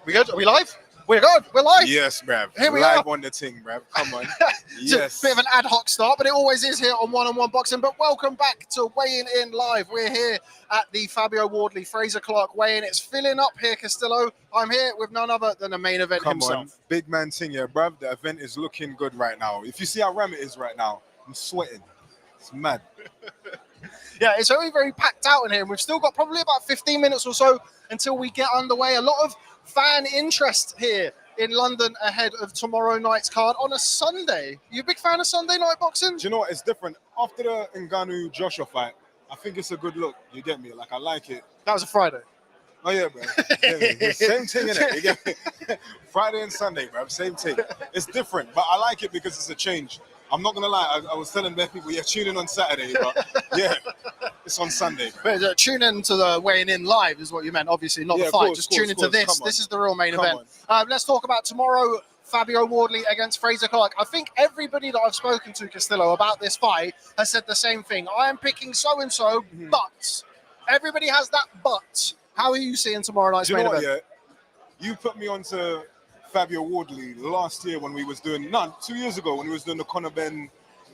We good? Are we live? We're good. We're live. Yes, bruv. Here we live are. on the ting, bruv. Come on. It's Yes. a bit of an ad hoc start, but it always is here on One-on-One Boxing. But welcome back to Weighing In Live. We're here at the Fabio Wardley, Frazer Clarke weigh-in. It's filling up here, Castillo. I'm here with none other than the main event himself. On. Big man ting here, bruv. The event is looking good right now. If you see how ram it is right now, I'm sweating. It's mad. Yeah, it's very, very packed out in here. And we've still got probably about 15 minutes or so until we get underway. A lot of fan interest here in London ahead of tomorrow night's card on a Sunday. You a big fan of Sunday night boxing? Do you know what? It's different. After the Ngannou-Joshua fight, I think it's a good look. You get me? Like, I like it. That was a Friday. Oh, yeah, bro. Same thing, innit? You get me? Friday and Sunday, bro. Same thing. It's different, but I like it because it's a change. I'm not going to lie. I was telling bare people, yeah, tune in on Saturday, but yeah, it's on Sunday. But, tune in to the Weighing In Live is what you meant, obviously, not the fight. Course, just tune into this. This is the real main event. On. Let's talk about tomorrow, Fabio Wardley against Frazer Clarke. I think everybody that I've spoken to, Castillo, about this fight has said the same thing. I am picking so-and-so, but everybody has that but. How are you seeing tomorrow night's main event? You put me onto Fabio Wardley last year when we was doing, 2 years ago when we was doing the Conor Ben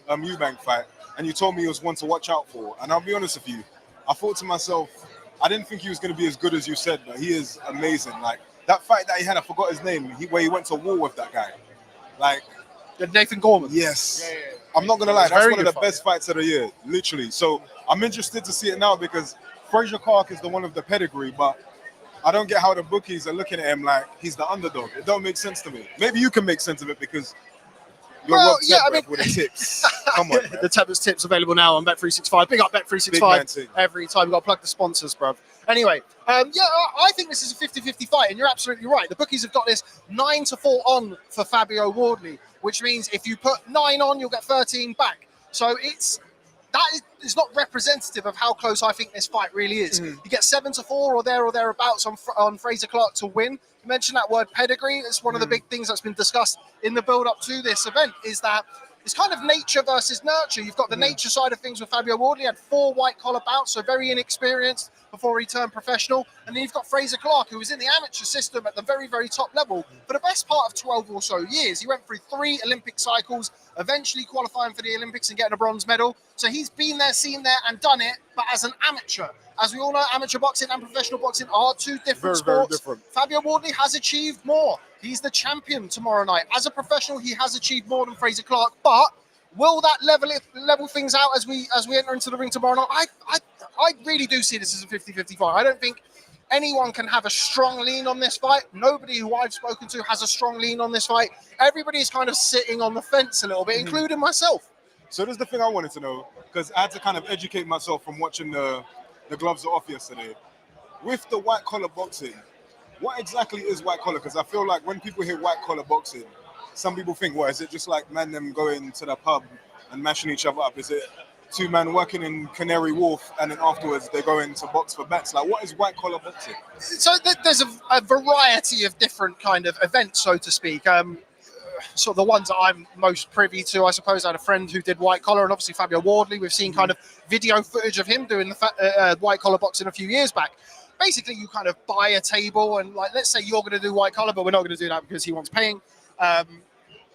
Eubank fight, and you told me he was one to watch out for. And I'll be honest with you, I thought to myself, I didn't think he was going to be as good as you said, but he is amazing. Like, that fight that he had, I forgot his name, where he went to war with that guy. Like, Nathan Gorman. Yes. Yeah. I'm not going to lie, that's one of the fight, best fights of the year, literally. So I'm interested to see it now because Frazer Clarke is the one of the pedigree, but I don't get how the bookies are looking at him like he's the underdog. It don't make sense to me. Maybe you can make sense of it because you're Rob Tebbutt with the tips. Come on, the Tebbutt's tips available now on Bet365. Big up Bet365 every time. You've got to plug the sponsors, bruv. Anyway, I think this is a 50-50 fight, and you're absolutely right. The bookies have got this 9-4 on for Fabio Wardley, which means if you put 9 on, you'll get 13 back. So it's not representative of how close I think this fight really is. You get 7-4 or thereabouts on Frazer Clarke to win. You mentioned that word pedigree. It's one of the big things that's been discussed in the build-up to this event, is that it's kind of nature versus nurture. You've got the nature side of things with Fabio Wardley, had 4 white-collar bouts, so very inexperienced before he turned professional. And then you've got Frazer Clarke, who was in the amateur system at the very, very top level for the best part of 12 or so years. He went through 3 Olympic cycles, eventually qualifying for the Olympics and getting a bronze medal. So he's been there, seen there, and done it, but as an amateur. As we all know, amateur boxing and professional boxing are 2 different sports. Very different. Fabio Wardley has achieved more. He's the champion tomorrow night. As a professional, he has achieved more than Frazer Clarke, but will that level things out as we enter into the ring tomorrow night? I really do see this as a 50-50 fight. I don't think anyone can have a strong lean on this fight. Nobody who I've spoken to has a strong lean on this fight. Everybody's kind of sitting on the fence a little bit, including myself. So this is the thing I wanted to know, because I had to kind of educate myself from watching the gloves are off yesterday. With the white collar boxing, what exactly is white collar? Because I feel like when people hear white collar boxing, some people think, what, is it just like man them going to the pub and mashing each other up? Is it 2 men working in Canary Wharf and then afterwards they go in to box for bets? Like, what is white collar boxing? So there's a variety of different kind of events, so to speak. Sort of the ones that I'm most privy to, I suppose. I had a friend who did white collar, and obviously Fabio Wardley. We've seen kind of video footage of him doing the white collar boxing a few years back. Basically, you kind of buy a table, and like, let's say you're going to do white collar, but we're not going to do that because he wants paying.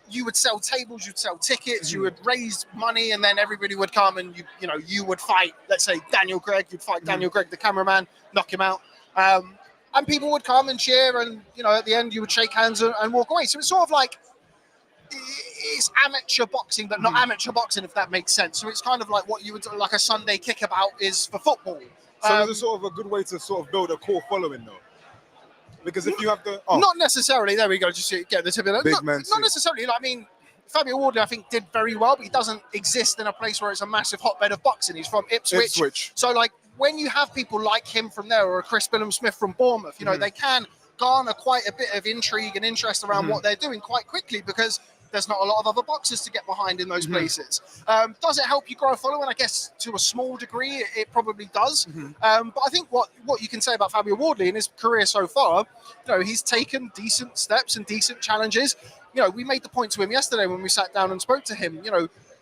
You would sell tables, you'd sell tickets, you would raise money, and then everybody would come and you would fight. Let's say Daniel Gregg, you'd fight Daniel Gregg, the cameraman, knock him out. And people would come and cheer, and at the end you would shake hands and walk away. So it's sort of like, it's amateur boxing, but not amateur boxing, if that makes sense. So it's kind of like what you would do, like a Sunday kickabout is for football. So it's sort of a good way to sort of build a core following, though. Because if you have the... Not necessarily. There we go. Just get the tip of it. Not necessarily. I mean, Fabio Wardley, I think, did very well, but he doesn't exist in a place where it's a massive hotbed of boxing. He's from Ipswich. So, like, when you have people like him from there, or a Chris Billam-Smith from Bournemouth, they can garner quite a bit of intrigue and interest around what they're doing quite quickly, because there's not a lot of other boxers to get behind in those places. Does it help you grow a following? I guess to a small degree, it probably does. But I think what you can say about Fabio Wardley in his career so far, he's taken decent steps and decent challenges. We made the point to him yesterday when we sat down and spoke to him,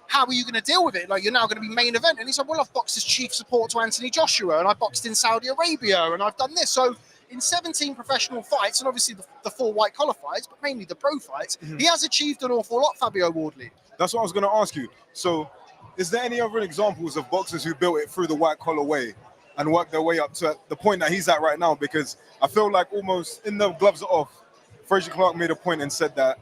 how are you going to deal with it? Like, you're now going to be main event. And he said, well, I've boxed as chief support to Anthony Joshua, and I boxed in Saudi Arabia, and I've done this. So in 17 professional fights, and obviously the 4 white-collar fights, but mainly the pro fights, he has achieved an awful lot, Fabio Wardley. That's what I was going to ask you. So is there any other examples of boxers who built it through the white-collar way and worked their way up to the point that he's at right now? Because I feel like almost in the gloves are off, Frazer Clarke made a point and said that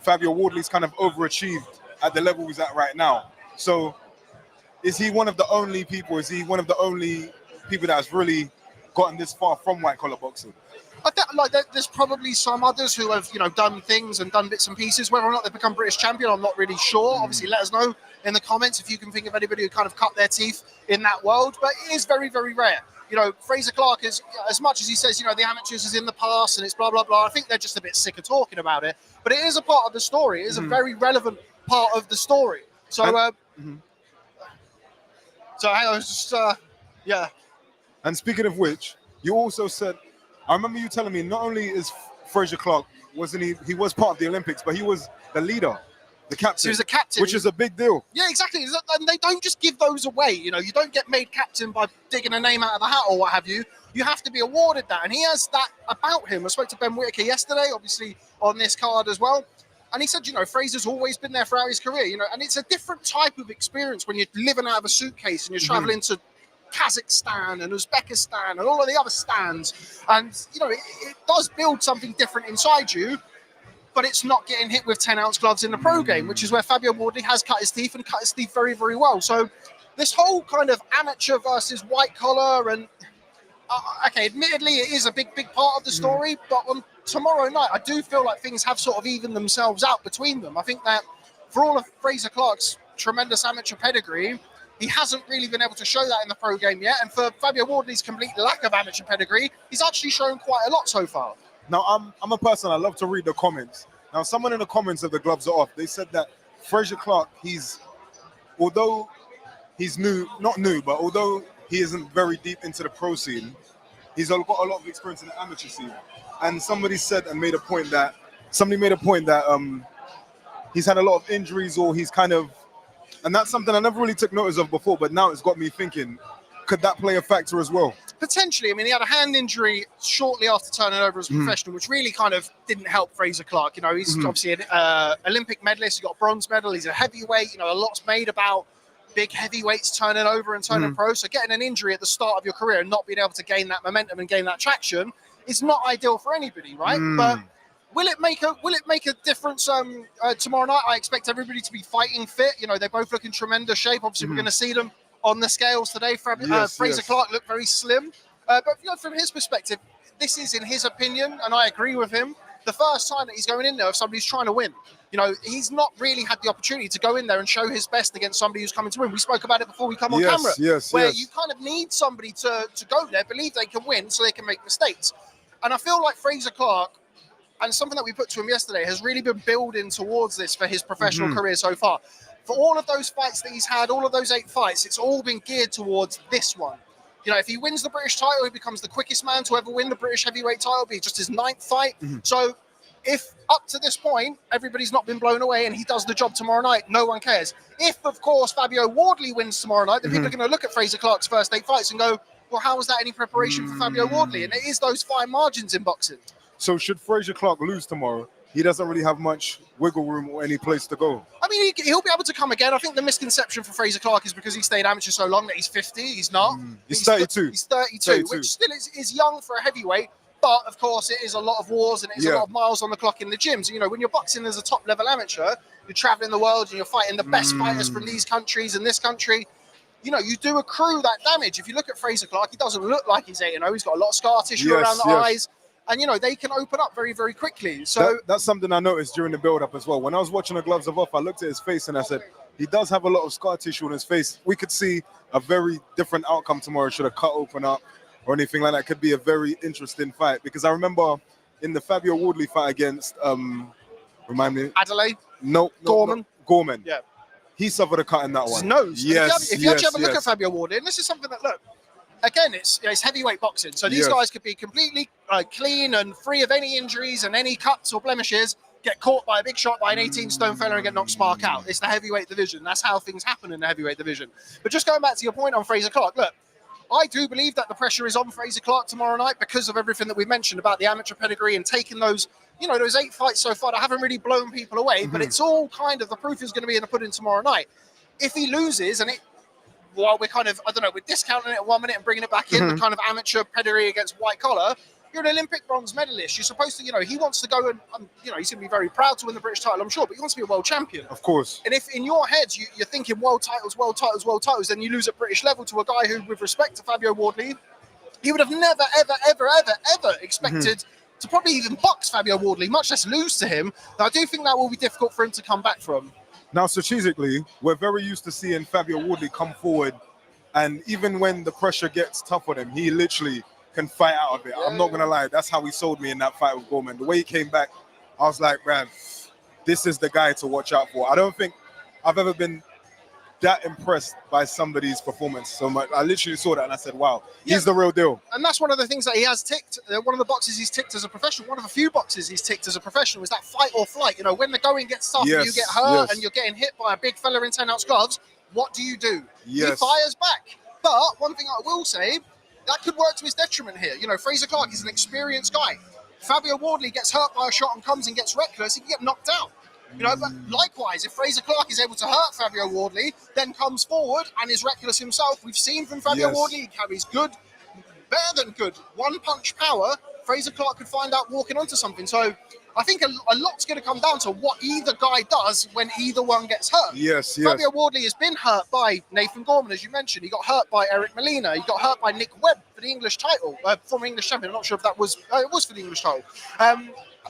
Fabio Wardley's kind of overachieved at the level he's at right now. So is he one of the only people, is he one of the only people that's really gotten this far from white-collar boxing? I think, like, there's probably some others who have, done things and done bits and pieces. Whether or not they've become British champion, I'm not really sure. Obviously, let us know in the comments if you can think of anybody who kind of cut their teeth in that world. But it is very, very rare. Frazer Clarke is, as much as he says, the amateurs is in the past and it's blah, blah, blah, I think they're just a bit sick of talking about it. But it is a part of the story. It is a very relevant part of the story. So, so I was just, yeah. And speaking of which, you also said, I remember you telling me not only is Frazer Clarke, he was part of the Olympics, but he was the leader, the captain. So he was the captain. Which is a big deal. Yeah, exactly. And they don't just give those away. You don't get made captain by digging a name out of the hat or what have you. You have to be awarded that. And he has that about him. I spoke to Ben Whittaker yesterday, obviously on this card as well. And he said, Frazer's always been there throughout his career, and it's a different type of experience when you're living out of a suitcase and you're traveling to Kazakhstan and Uzbekistan and all of the other stands. And, it does build something different inside you, but it's not getting hit with 10-ounce gloves in the pro game, which is where Fabio Wardley has cut his teeth and cut his teeth very, very well. So this whole kind of amateur versus white collar and, okay, admittedly, it is a big, big part of the story, but on tomorrow night, I do feel like things have sort of evened themselves out between them. I think that for all of Frazer Clarke's tremendous amateur pedigree, he hasn't really been able to show that in the pro game yet. And for Fabio Wardley's complete lack of amateur pedigree, he's actually shown quite a lot so far. Now, I'm a person, I love to read the comments. Now, someone in the comments of the gloves are off, they said that Frazer Clarke, although he's not new, but although he isn't very deep into the pro scene, he's got a lot of experience in the amateur scene. And somebody made a point that he's had a lot of injuries, or he's kind of, and that's something I never really took notice of before, but now it's got me thinking, could that play a factor as well? Potentially. I mean, he had a hand injury shortly after turning over as a professional, which really kind of didn't help Frazer Clarke. He's obviously an Olympic medalist. He got a bronze medal. He's a heavyweight. A lot's made about big heavyweights turning over and turning pro. So getting an injury at the start of your career and not being able to gain that momentum and gain that traction is not ideal for anybody, right? But will it make a difference tomorrow night? I expect everybody to be fighting fit. They both look in tremendous shape. Obviously, we're going to see them on the scales today. Frazer Clarke looked very slim. But from his perspective, this is, in his opinion, and I agree with him, the first time that he's going in there if somebody's trying to win. He's not really had the opportunity to go in there and show his best against somebody who's coming to win. We spoke about it before we come on camera. Where you kind of need somebody to go there, believe they can win so they can make mistakes. And I feel like Frazer Clarke, and something that we put to him yesterday, has really been building towards this for his professional career so far. For all of those fights that he's had, all of those 8 fights, it's all been geared towards this one. If he wins the British title, he becomes the quickest man to ever win the British heavyweight title. It'll be just his 9th fight. So if up to this point, everybody's not been blown away and he does the job tomorrow night, no one cares. If, of course, Fabio Wardley wins tomorrow night, then people are going to look at Frazer Clarke's first 8 fights and go, well, how was that any preparation for Fabio Wardley? And it is those fine margins in boxing. So should Frazer Clarke lose tomorrow, he doesn't really have much wiggle room or any place to go? I mean, he'll be able to come again. I think the misconception for Frazer Clarke is because he stayed amateur so long that he's 50. He's not. He's 32. He's 32, which still is young for a heavyweight. But, of course, it is a lot of wars and it is a lot of miles on the clock in the gyms. When you're boxing as a top-level amateur, you're traveling the world and you're fighting the best fighters from these countries and this country. You do accrue that damage. If you look at Frazer Clarke, he doesn't look like he's 8-0. He's got a lot of scar tissue around the eyes. And, they can open up very, very quickly. So that's something I noticed during the build-up as well. When I was watching the gloves of off, I looked at his face and I said, he does have a lot of scar tissue on his face. We could see a very different outcome tomorrow. Should a cut open up or anything like that. Could be a very interesting fight. Because I remember in the Fabio Wardley fight against, remind me? Adelaide? No. Gorman. Yeah. He suffered a cut in that one. His nose. If you actually have a look at Fabio Wardley, and this is something that, look, again, it's heavyweight boxing. So these guys could be completely clean and free of any injuries and any cuts or blemishes, get caught by a big shot by an 18-stone fella and get knocked spark out. It's the heavyweight division. That's how things happen in the heavyweight division. But just going back to your point on Frazer Clarke, look, I do believe that the pressure is on Frazer Clarke tomorrow night because of everything that we've mentioned about the amateur pedigree and taking those, those 8 fights so far that haven't really blown people away, but it's all kind of, the proof is going to be in the pudding tomorrow night. If he loses, and we're kind of, I don't know, we're discounting it at 1 minute and bringing it back in, the kind of amateur pedigree against white collar, you're an Olympic bronze medalist. You're supposed to, he wants to go and, he's going to be very proud to win the British title, I'm sure, but he wants to be a world champion. Of course. And if in your head you're thinking world titles, then you lose at British level to a guy who, with respect to Fabio Wardley, he would have never, ever expected to probably even box Fabio Wardley, much less lose to him. And I do think that will be difficult for him to come back from. Now, strategically, we're very used to seeing Fabio Wardley come forward, and even when the pressure gets tough on him, he literally can fight out of it. I'm not going to lie. That's how he sold me in that fight with Gorman. The way he came back, I was like, man, this is the guy to watch out for. I don't think I've ever been that impressed by somebody's performance so much. I literally saw that and I said, wow, he's the real deal. And that's one of the things that he has ticked. One of the boxes he's ticked as a professional, one of the few boxes he's ticked as a professional is that fight or flight. When the going gets tough and you get hurt and you're getting hit by a big fella in 10-ounce gloves, what do? He fires back. But one thing I will say, that could work to his detriment here. Frazer Clarke is an experienced guy. Fabio Wardley gets hurt by a shot and comes and gets reckless, he can get knocked out. But likewise, if Frazer Clarke is able to hurt Fabio Wardley, then comes forward and is reckless himself, we've seen from Fabio Wardley, he carries good, better than good, one-punch power. Frazer Clarke could find out walking onto something. So I think a lot's going to come down to what either guy does when either one gets hurt. Fabio Wardley has been hurt by Nathan Gorman, as you mentioned. He got hurt by Eric Molina. He got hurt by Nick Webb for the English title, former English champion. I'm not sure if that was, it was for the English title.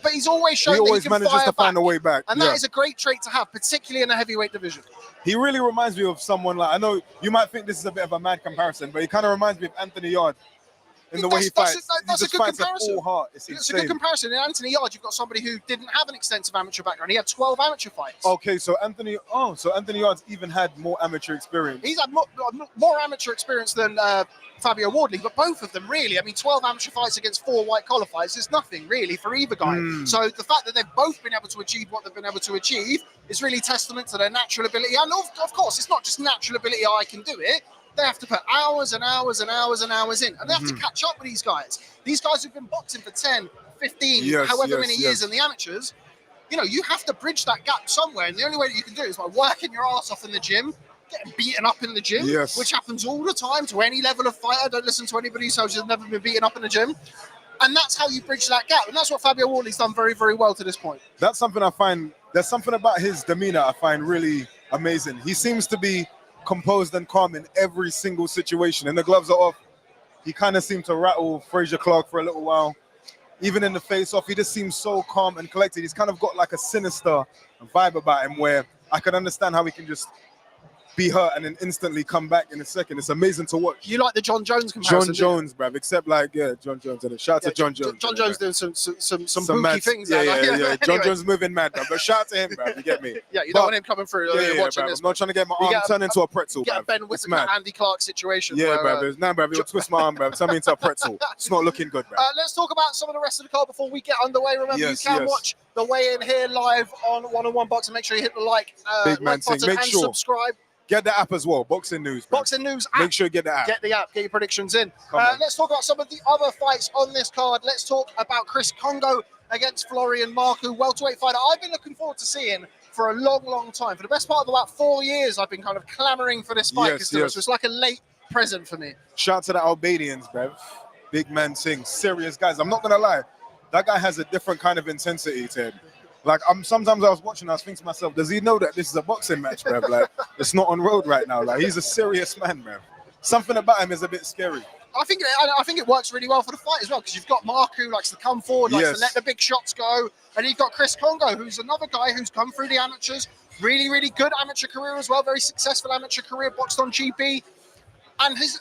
But he's always shown that he can manages to find a way back. And that is a great trait to have, particularly in the heavyweight division. He really reminds me of someone like, I know you might think this is a bit of a mad comparison, but he kind of reminds me of Anthony Yard. In the way he fights, that's he a good fights comparison. at full heart. It's a good comparison. In Anthony Yard, you've got somebody who didn't have an extensive amateur background. He had 12 amateur fights. Okay, so Anthony Yard's even had more amateur experience. He's had more amateur experience than Fabio Wardley, but both of them really. 12 amateur fights against 4 white collar fights is nothing really for either guy. So the fact that they've both been able to achieve what they've been able to achieve is really testament to their natural ability. And of course, it's not just natural ability, I can do it. They have to put hours and hours and hours and hours in. And they have to catch up with these guys. These guys who've been boxing for 10, 15, however many years in the amateurs, you have to bridge that gap somewhere. And the only way that you can do it is by working your ass off in the gym, getting beaten up in the gym, which happens all the time to any level of fighter. Don't listen to anybody who says you've never been beaten up in the gym. And that's how you bridge that gap. And that's what Fabio Wardley's done very, very well to this point. That's something I find, there's something about his demeanor I find really amazing. He seems to be composed and calm in every single situation. And the gloves are off. He kind of seemed to rattle Frazer Clarke for a little while. Even in the face-off, he just seems so calm and collected. He's kind of got like a sinister vibe about him where I can understand how he can just be hurt and then instantly come back in a second. It's amazing to watch. You like the John Jones comparison? John Jones, bruv. Except John Jones. Shout out to John Jones. John Jones doing some booky things. Yeah. Anyway. John Jones moving mad, bruv. But shout out to him, bruv. You get me? Yeah, you don't want him coming through watching this. I'm not trying to get my arm turned into a pretzel, Get a Ben Whittaker, Andy Clark situation. Yeah, bruv. Bruv. You'll twist my arm, bruv. Turn me into a pretzel. It's not looking good, bruv. Let's talk about some of the rest of the card before we get underway. Remember, you can watch the weigh-in here live on One-on-One Boxing. Make sure you hit the like button and subscribe. Get the app as well, Boxing News. Bro. Boxing News app. Make sure you get the app. Get the app, get your predictions in. Let's talk about some of the other fights on this card. Let's talk about Chris Kongo against Florian Marku, welterweight fighter I've been looking forward to seeing for a long, long time. For the best part of about 4 years, I've been kind of clamoring for this fight. So it's like a late present for me. Shout out to the Albanians, bruv. Big man Singh, serious guys. I'm not going to lie. That guy has a different kind of intensity to him. Like, sometimes I was watching, I was thinking to myself, does he know that this is a boxing match, bruv? Like, it's not on road right now. Like, he's a serious man, bruv. Something about him is a bit scary. I think it works really well for the fight as well, because you've got Marku who likes to come forward, likes to let the big shots go, and you've got Chris Kongo, who's another guy who's come through the amateurs, really, really good amateur career as well, very successful amateur career, boxed on GB, and has,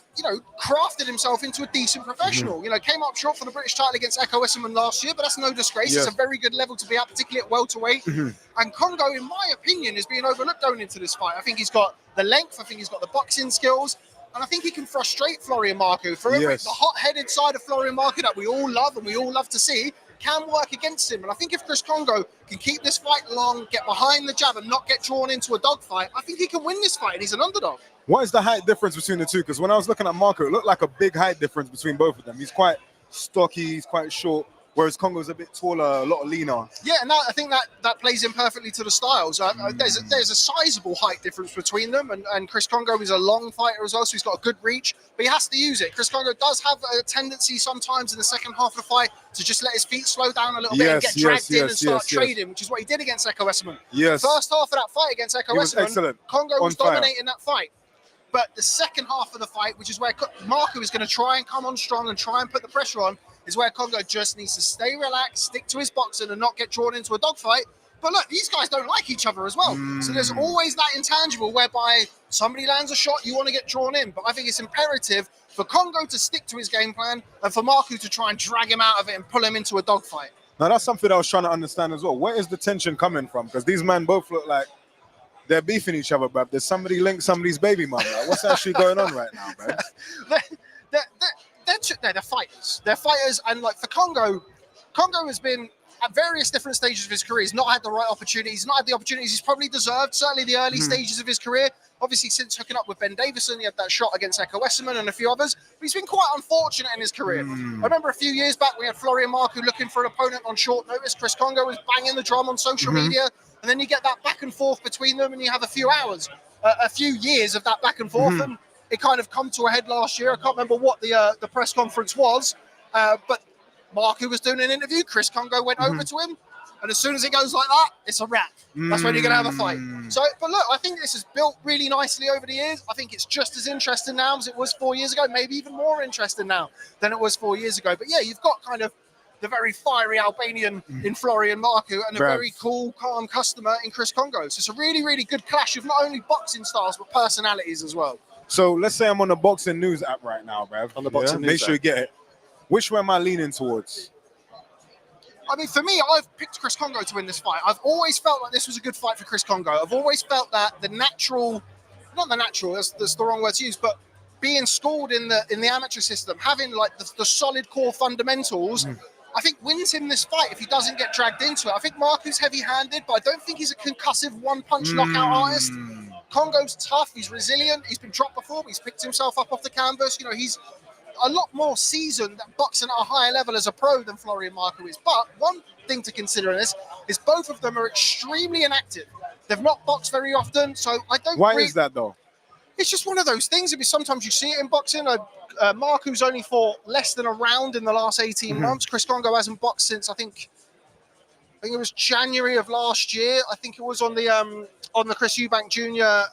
crafted himself into a decent professional. Came up short for the British title against Echo Esserman last year, but that's no disgrace. It's a very good level to be at, particularly at welterweight. And Kongo, in my opinion, is being overlooked going into this fight. I think he's got the length, I think he's got the boxing skills, and I think he can frustrate Florian Marku. For the hot-headed side of Florian Marku that we all love and we all love to see, can work against him. And I think if Chris Kongo can keep this fight long, get behind the jab and not get drawn into a dogfight, I think he can win this fight, and he's an underdog. What is the height difference between the two? Because when I was looking at Marku, it looked like a big height difference between both of them. He's quite stocky, he's quite short, whereas Kongo's a bit taller, a lot leaner. Yeah, and I think that plays in perfectly to the styles. There's a sizable height difference between them, and Chris Kongo is a long fighter as well, so he's got a good reach, but he has to use it. Chris Kongo does have a tendency sometimes in the second half of the fight to just let his feet slow down a little bit and get dragged in and start trading, which is what he did against Echo Esserman. Yes. First half of that fight against Echo Esserman, Kongo was dominating that fight. But the second half of the fight, which is where Marku is going to try and come on strong and try and put the pressure on, is where Kongo just needs to stay relaxed, stick to his boxing and not get drawn into a dogfight. But look, these guys don't like each other as well. So there's always that intangible whereby somebody lands a shot, you want to get drawn in. But I think it's imperative for Kongo to stick to his game plan and for Marku to try and drag him out of it and pull him into a dogfight. Now, that's something I was trying to understand as well. Where is the tension coming from? Because these men both look like they're beefing each other, bruv. There's somebody linked somebody's baby mum. Like, what's actually going on right now, bruv? They're fighters. They're fighters, and like for Kongo has been at various different stages of his career. He's not had the right opportunities. He's not had the opportunities he's probably deserved. Certainly the early stages of his career. Obviously, since hooking up with Ben Davison, he had that shot against Echo Esserman and a few others. But he's been quite unfortunate in his career. I remember a few years back, we had Florian Marku looking for an opponent on short notice. Chris Kongo was banging the drum on social media. And then you get that back and forth between them, and you have a few years of that back and forth. And it kind of come to a head last year. I can't remember what the press conference was, but Marku was doing an interview. Chris Kongo went over to him, and as soon as it goes like that, it's a wrap. That's when you're going to have a fight. So, but look, I think this has built really nicely over the years. I think it's just as interesting now as it was 4 years ago, maybe even more interesting now than it was 4 years ago. But yeah, you've got kind of the very fiery Albanian in Florian Marku and a very cool, calm customer in Chris Kongo. So it's a really, really good clash of not only boxing styles, but personalities as well. So let's say I'm on the boxing news app right now, bruv. On the boxing news Make sure you get it. Which way am I leaning towards? I mean, for me, I've picked Chris Kongo to win this fight. I've always felt like this was a good fight for Chris Kongo. I've always felt that that's the wrong word to use, but being schooled in the amateur system, having like the solid core fundamentals, I think wins him this fight if he doesn't get dragged into it. I think Marku's heavy-handed, but I don't think he's a concussive one-punch knockout artist. Kongo's tough, he's resilient, he's been dropped before, but he's picked himself up off the canvas. You know, he's a lot more seasoned at boxing at a higher level as a pro than Florian Marku is. But one thing to consider in this is both of them are extremely inactive. They've not boxed very often, so I don't. Why is that though? It's just one of those things. I mean, sometimes you see it in boxing. Marku's only fought less than a round in the last 18 months. Chris Kongo hasn't boxed since I think it was January of last year. I think it was on the Chris Eubank Jr.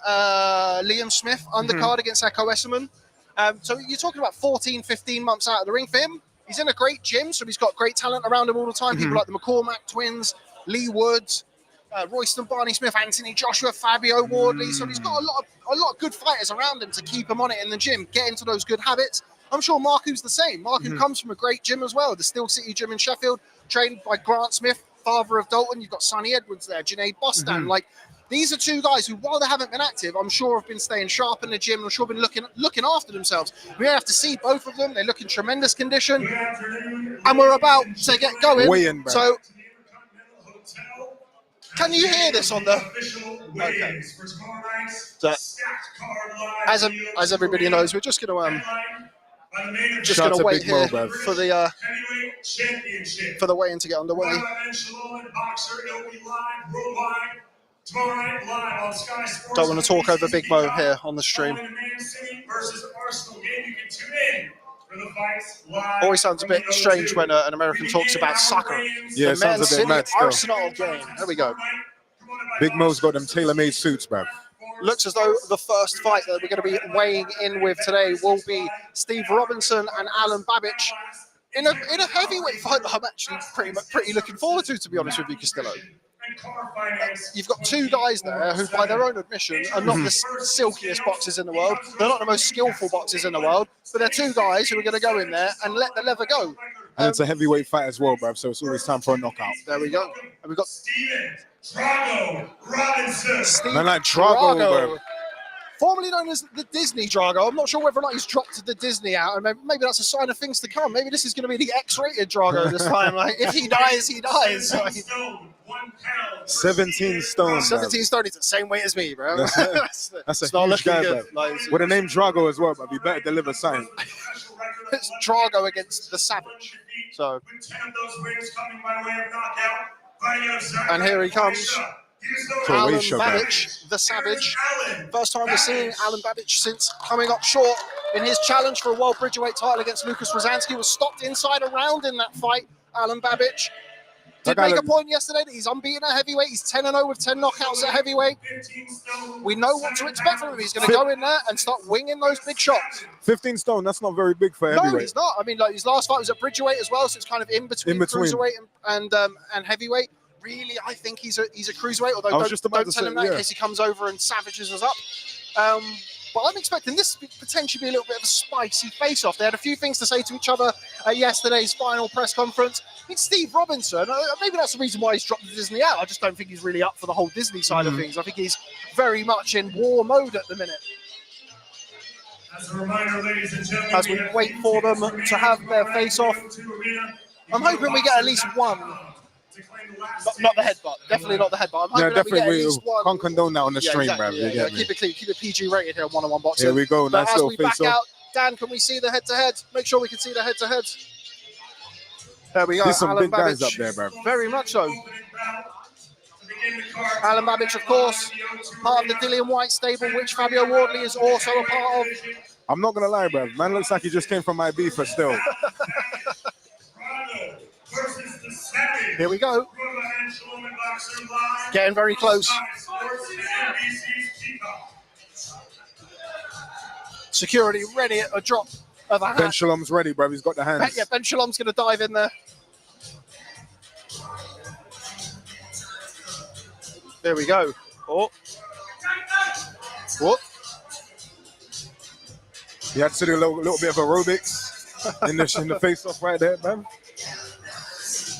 Liam Smith undercard against Echo Esserman. So you're talking about 14, 15 months out of the ring for him. He's in a great gym, so he's got great talent around him all the time. People like the McCormack twins, Lee Woods, Royston Barney Smith, Anthony Joshua, Fabio Wardley. So he's got a lot of good fighters around him to keep him on it in the gym, get into those good habits. I'm sure Marku's the same. Marku comes from a great gym as well, the Steel City Gym in Sheffield, trained by Grant Smith, father of Dalton. You've got Sonny Edwards there, Junaid Bostan. Like, these are two guys who, while they haven't been active, I'm sure have been staying sharp in the gym. I'm sure been looking after themselves. We have to see both of them. They look in tremendous condition, and we're about to get going. So, can you hear this on the? Okay. So, as everybody knows, we're just going to wait here for the weigh-in to get underway. Don't want to talk over Big Mo here on the stream. Always sounds a bit strange when an American talks about soccer. Yeah, it sounds a bit mad still. Arsenal game. There we go. Big Mo's got them tailor-made suits, bruv. Looks as though the first fight that we're going to be weighing in with today will be Steve Robinson and Alen Babic in a heavyweight fight that I'm actually pretty looking forward to be honest with you, Castillo. You've got two guys there who, by their own admission, are not the silkiest boxers in the world. They're not the most skillful boxers in the world, but they're two guys who are going to go in there and let the leather go. And it's a heavyweight fight as well, bruv, so it's always time for a knockout. There we go. And we've got Drago Robinson. Man, like Drago, bro. formerly known as the Disney Drago. I'm not sure whether or not he's dropped the Disney out, and maybe that's a sign of things to come. Maybe this is going to be the X-rated Drago this time. Like, if he dies, he dies. 17 stone. 17 stone. He's the same weight as me, bro. That's a not huge guy, bro. Like, with the name Drago as well, but he better deliver something. It's Drago against the Savage. So, and here he comes. Alen Babic, the Savage. First time we're seeing Alen Babic since coming up short in his challenge for a World Bridgerweight title against Lucas Rozanski. Was stopped inside a round in that fight. Alen Babic did make a point yesterday that he's unbeaten at heavyweight. He's 10-0 with 10 knockouts at heavyweight. We know what to expect from him. He's going to go in there and start winging those big shots. 15 stone, that's not very big for heavyweight. No, he's not. I mean, like, his last fight was at Bridgerweight as well, so it's kind of in between. Cruiserweight and heavyweight. Really, I think he's a cruiserweight, although don't tell him that in case he comes over and savages us up. But I'm expecting this to potentially be a little bit of a spicy face-off. They had a few things to say to each other at yesterday's final press conference. I mean, Steve Robinson, maybe that's the reason why he's dropped the Disney out. I just don't think he's really up for the whole Disney side of things. I think he's very much in war mode at the minute. As a reminder, ladies and gentlemen, as we wait for them to have their face-off, I'm hoping we get at least one. Not the headbutt. Definitely not the headbutt. I'm hoping that we get at least one. Can't condone that on the stream, exactly, bro. Yeah. Keep it clean. Keep it PG rated here on one-on-one boxing. Here we go. But nice as little we back face-off. out, Dan, can we see the head-to-head? Make sure we can see the head-to-head. There we go. There's some Alen big guys Babic. up there, bro. Very much so. Alen Babic, of course, part of the Dillian White stable, which Fabio Wardley is also a part of. I'm not going to lie, bro. Man looks like he just came from my beef, but still. Here we go. Getting very close. Security ready at a drop of a hat. Ben Shalom's ready, bro. He's got the hands. Yeah, Ben Shalom's going to dive in there. There we go. Oh. What? He had to do a little bit of aerobics in the face-off right there, man.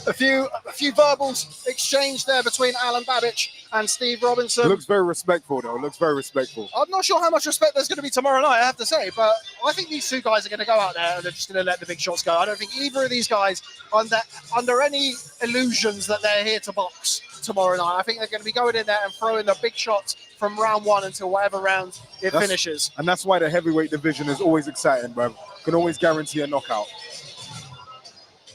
A few verbals exchanged there between Alen Babic and Steve Robinson. Looks very respectful, though. Looks very respectful. I'm not sure how much respect there's going to be tomorrow night, I have to say, but I think these two guys are going to go out there and they're just going to let the big shots go. I don't think either of these guys under any illusions that they're here to box tomorrow night. I think they're going to be going in there and throwing the big shots from round one until whatever round it finishes. And that's why the heavyweight division is always exciting, bro. Can always guarantee a knockout.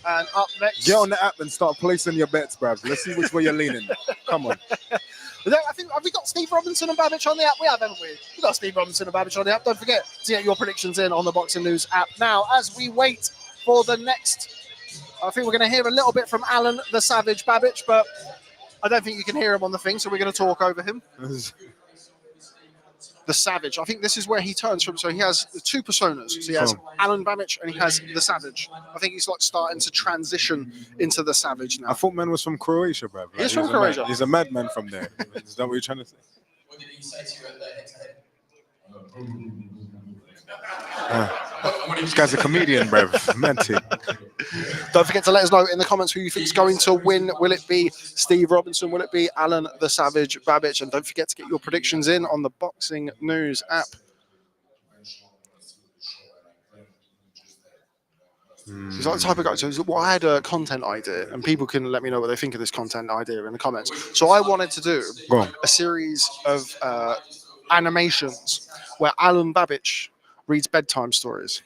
And up next, get on the app and start placing your bets, bruv. Let's see which way you're leaning. Come on. I think, have we got Steve Robinson and Babic on the app? We have, haven't we? We've got Steve Robinson and Babic on the app. Don't forget to get your predictions in on the Boxing News app. Now, as we wait for the next, I think we're going to hear a little bit from Alen the Savage Babic, but I don't think you can hear him on the thing, so we're going to talk over him. The Savage. I think this is where he turns from. So he has two personas. So he has Alen Babic and he has the Savage. I think he's like starting to transition into the Savage now. I thought man was from Croatia, bro. Like, he's from Croatia. He's a madman from there. Is that what you're trying to say? What did he say to you at the head-to-head? This guy's a comedian, bro. Mental. Don't forget to let us know in the comments who you think is going to win. Will it be Steve Robinson? Will it be Alen the Savage Babic? And don't forget to get your predictions in on the Boxing News app. He's like the type of guy. So I had a content idea, and people can let me know what they think of this content idea in the comments. So I wanted to do a series of animations where Alen Babic reads bedtime stories.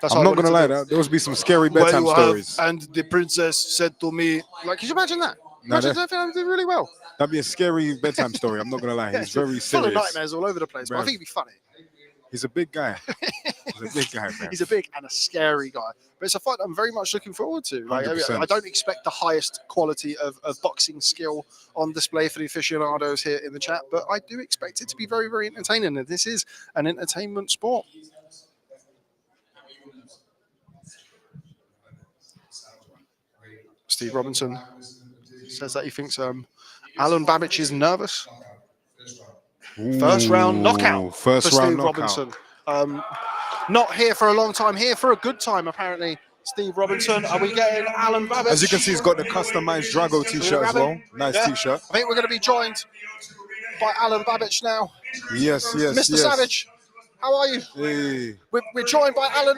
I'm not going to lie, there will be some scary bedtime stories. And the princess said to me, like, could you imagine that? Imagine that film did really well. That'd be a scary bedtime story. I'm not going to lie. He's very serious. Full of nightmares all over the place, but I think it'd be funny. He's a big guy. He's a big guy, man. He's a big and a scary guy. But it's a fight I'm very much looking forward to. Like, I don't expect the highest quality of boxing skill on display for the aficionados here in the chat, but I do expect it to be very, very entertaining. And this is an entertainment sport. Steve Robinson says that he thinks Alen Babic is nervous. First round knockout for Steve Robinson. Not here for a long time, here for a good time, apparently. Steve Robinson, are we getting Alen Babic? As you can see, he's got the customized Drago t-shirt as well. Nice t-shirt. I think we're going to be joined by Alen Babic now. Yes. Mr. Savage, how are you? Hey. We're joined by Alen,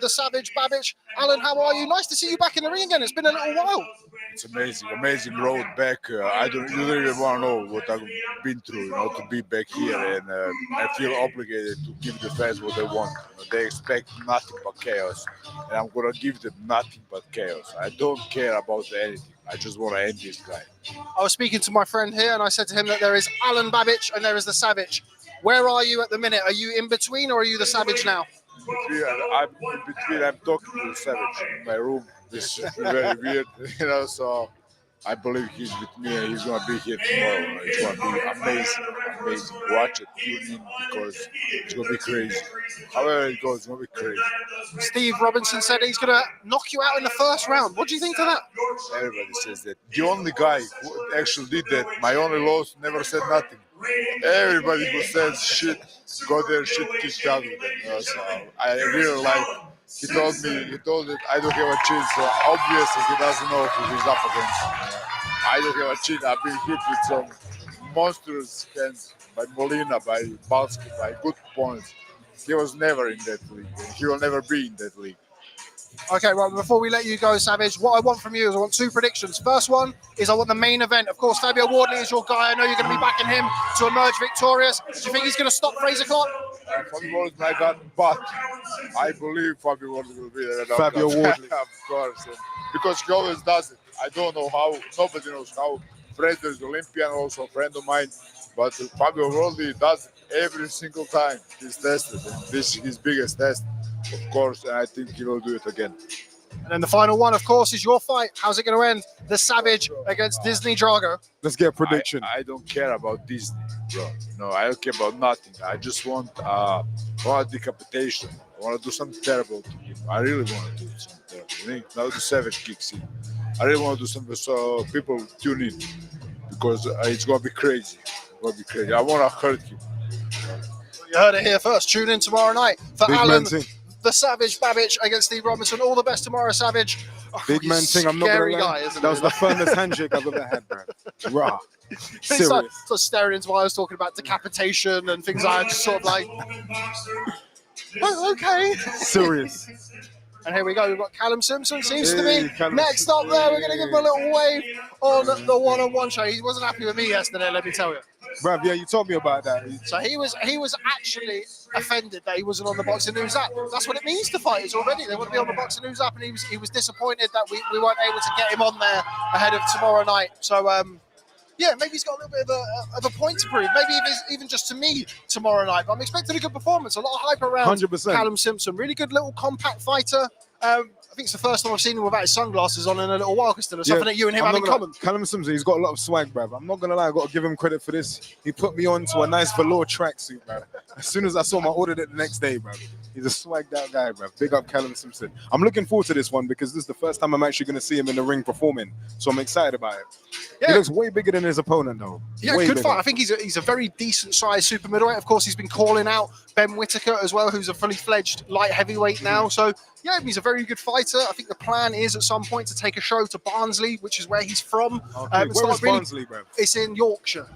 the Savage Babic. Alen, how are you? Nice to see you back in the ring again. It's been a little while. It's amazing road back. You don't even want to know what I've been through, to be back here, and I feel obligated to give the fans what they want. They expect nothing but chaos, and I'm gonna give them nothing but chaos. I don't care about anything. I just want to end this guy. I was speaking to my friend here, and I said to him that there is Alen Babic and there is the Savage. Where are you at the minute? Are you in between, or are you the Savage now? I'm in between. I'm talking to the Savage in my room. This is very weird, so I believe he's with me and he's going to be here tomorrow. It's going to be amazing. Watch it, tune in, because it's going to be crazy. However it goes, it's going to be crazy. Steve Robinson said he's going to knock you out in the first round. What do you think to that? Everybody says that. The only guy who actually did that, my only loss, never said nothing. Everybody who says shit, go there, shit kicked out with them. So I really like. He told that I don't have a chin, so obviously he doesn't know who he's up against. I don't have a chin. I've been hit with some monstrous hands by Molina, by Balsky, by good points. He was never in that league, and he will never be in that league. Okay, right, before we let you go, Savage, what I want from you is I want 2 predictions. First one is I want the main event. Of course, Fabio Wardley is your guy. I know you're going to be backing him to emerge victorious. Do you think he's going to stop Frazer Clarke? Fabio Wardley is my guy, but I believe Fabio Wardley will be there. Fabio Wardley. Of course. Because he always does it. I don't know how. Nobody knows how. Frazer is Olympian, also a friend of mine. But Fabio Wardley does it every single time he's tested. And this is his biggest test, of course, and I think he will do it again. And then the final one, of course, is your fight. How's it going to end? The Savage against Disney Drago. Let's get a prediction. I don't care about Disney, bro. No, I don't care about nothing. I just want decapitation. I want to do something terrible to him. I really want to do something terrible. Now the Savage kicks in. I really want to do something so people tune in, because it's going to be crazy. I want to hurt him. You heard it here first. Tune in tomorrow night for Big Alen, man thing. the Savage Babic against Steve Robinson. All the best tomorrow, Savage. Oh, Big man thing. I'm not scary gonna lie. guy, isn't That he? was the firmest handshake I've ever had, bro. Raw. It's Serious. like sort of staring into what I was talking about, decapitation and things like that. Just sort of like, oh, okay. Serious. And here we go. We've got Callum Simpson. Seems to Hey, be Callum next up there. We're going to give him a little wave on the one-on-one show. He wasn't happy with me yesterday, let me tell you. Bruv, yeah, you told me about that. So he was actually offended that he wasn't on the Boxing News app. That's what it means to fighters already. They want to be on the Boxing News app, and he was disappointed that we weren't able to get him on there ahead of tomorrow night. So yeah, maybe he's got a little bit of a point to prove. Maybe even just to me tomorrow night. But I'm expecting a good performance. A lot of hype around 100%. Callum Simpson. Really good little compact fighter. I think it's the first time I've seen him without his sunglasses on in a little while, Castillo. Something that you and him have in common. Callum Simpson, he's got a lot of swag, bruv. I'm not going to lie, I've got to give him credit for this. He put me on to a nice velour tracksuit, bruv. As soon as I saw him, I ordered it the next day, bruv. He's a swagged out guy, bruv. Big up Callum Simpson. I'm looking forward to this one because this is the first time I'm actually going to see him in the ring performing. So I'm excited about it. Yeah. He looks way bigger than his opponent, though. Yeah, way good bigger. fight. I think he's a very decent sized super middleweight. Of course, he's been calling out Ben Whittaker as well, who's a fully fledged light heavyweight now. So yeah, he's a very good fighter. I think the plan is at some point to take a show to Barnsley, which is where he's from. Okay. Where is Barnsley, bruv? It's in Yorkshire.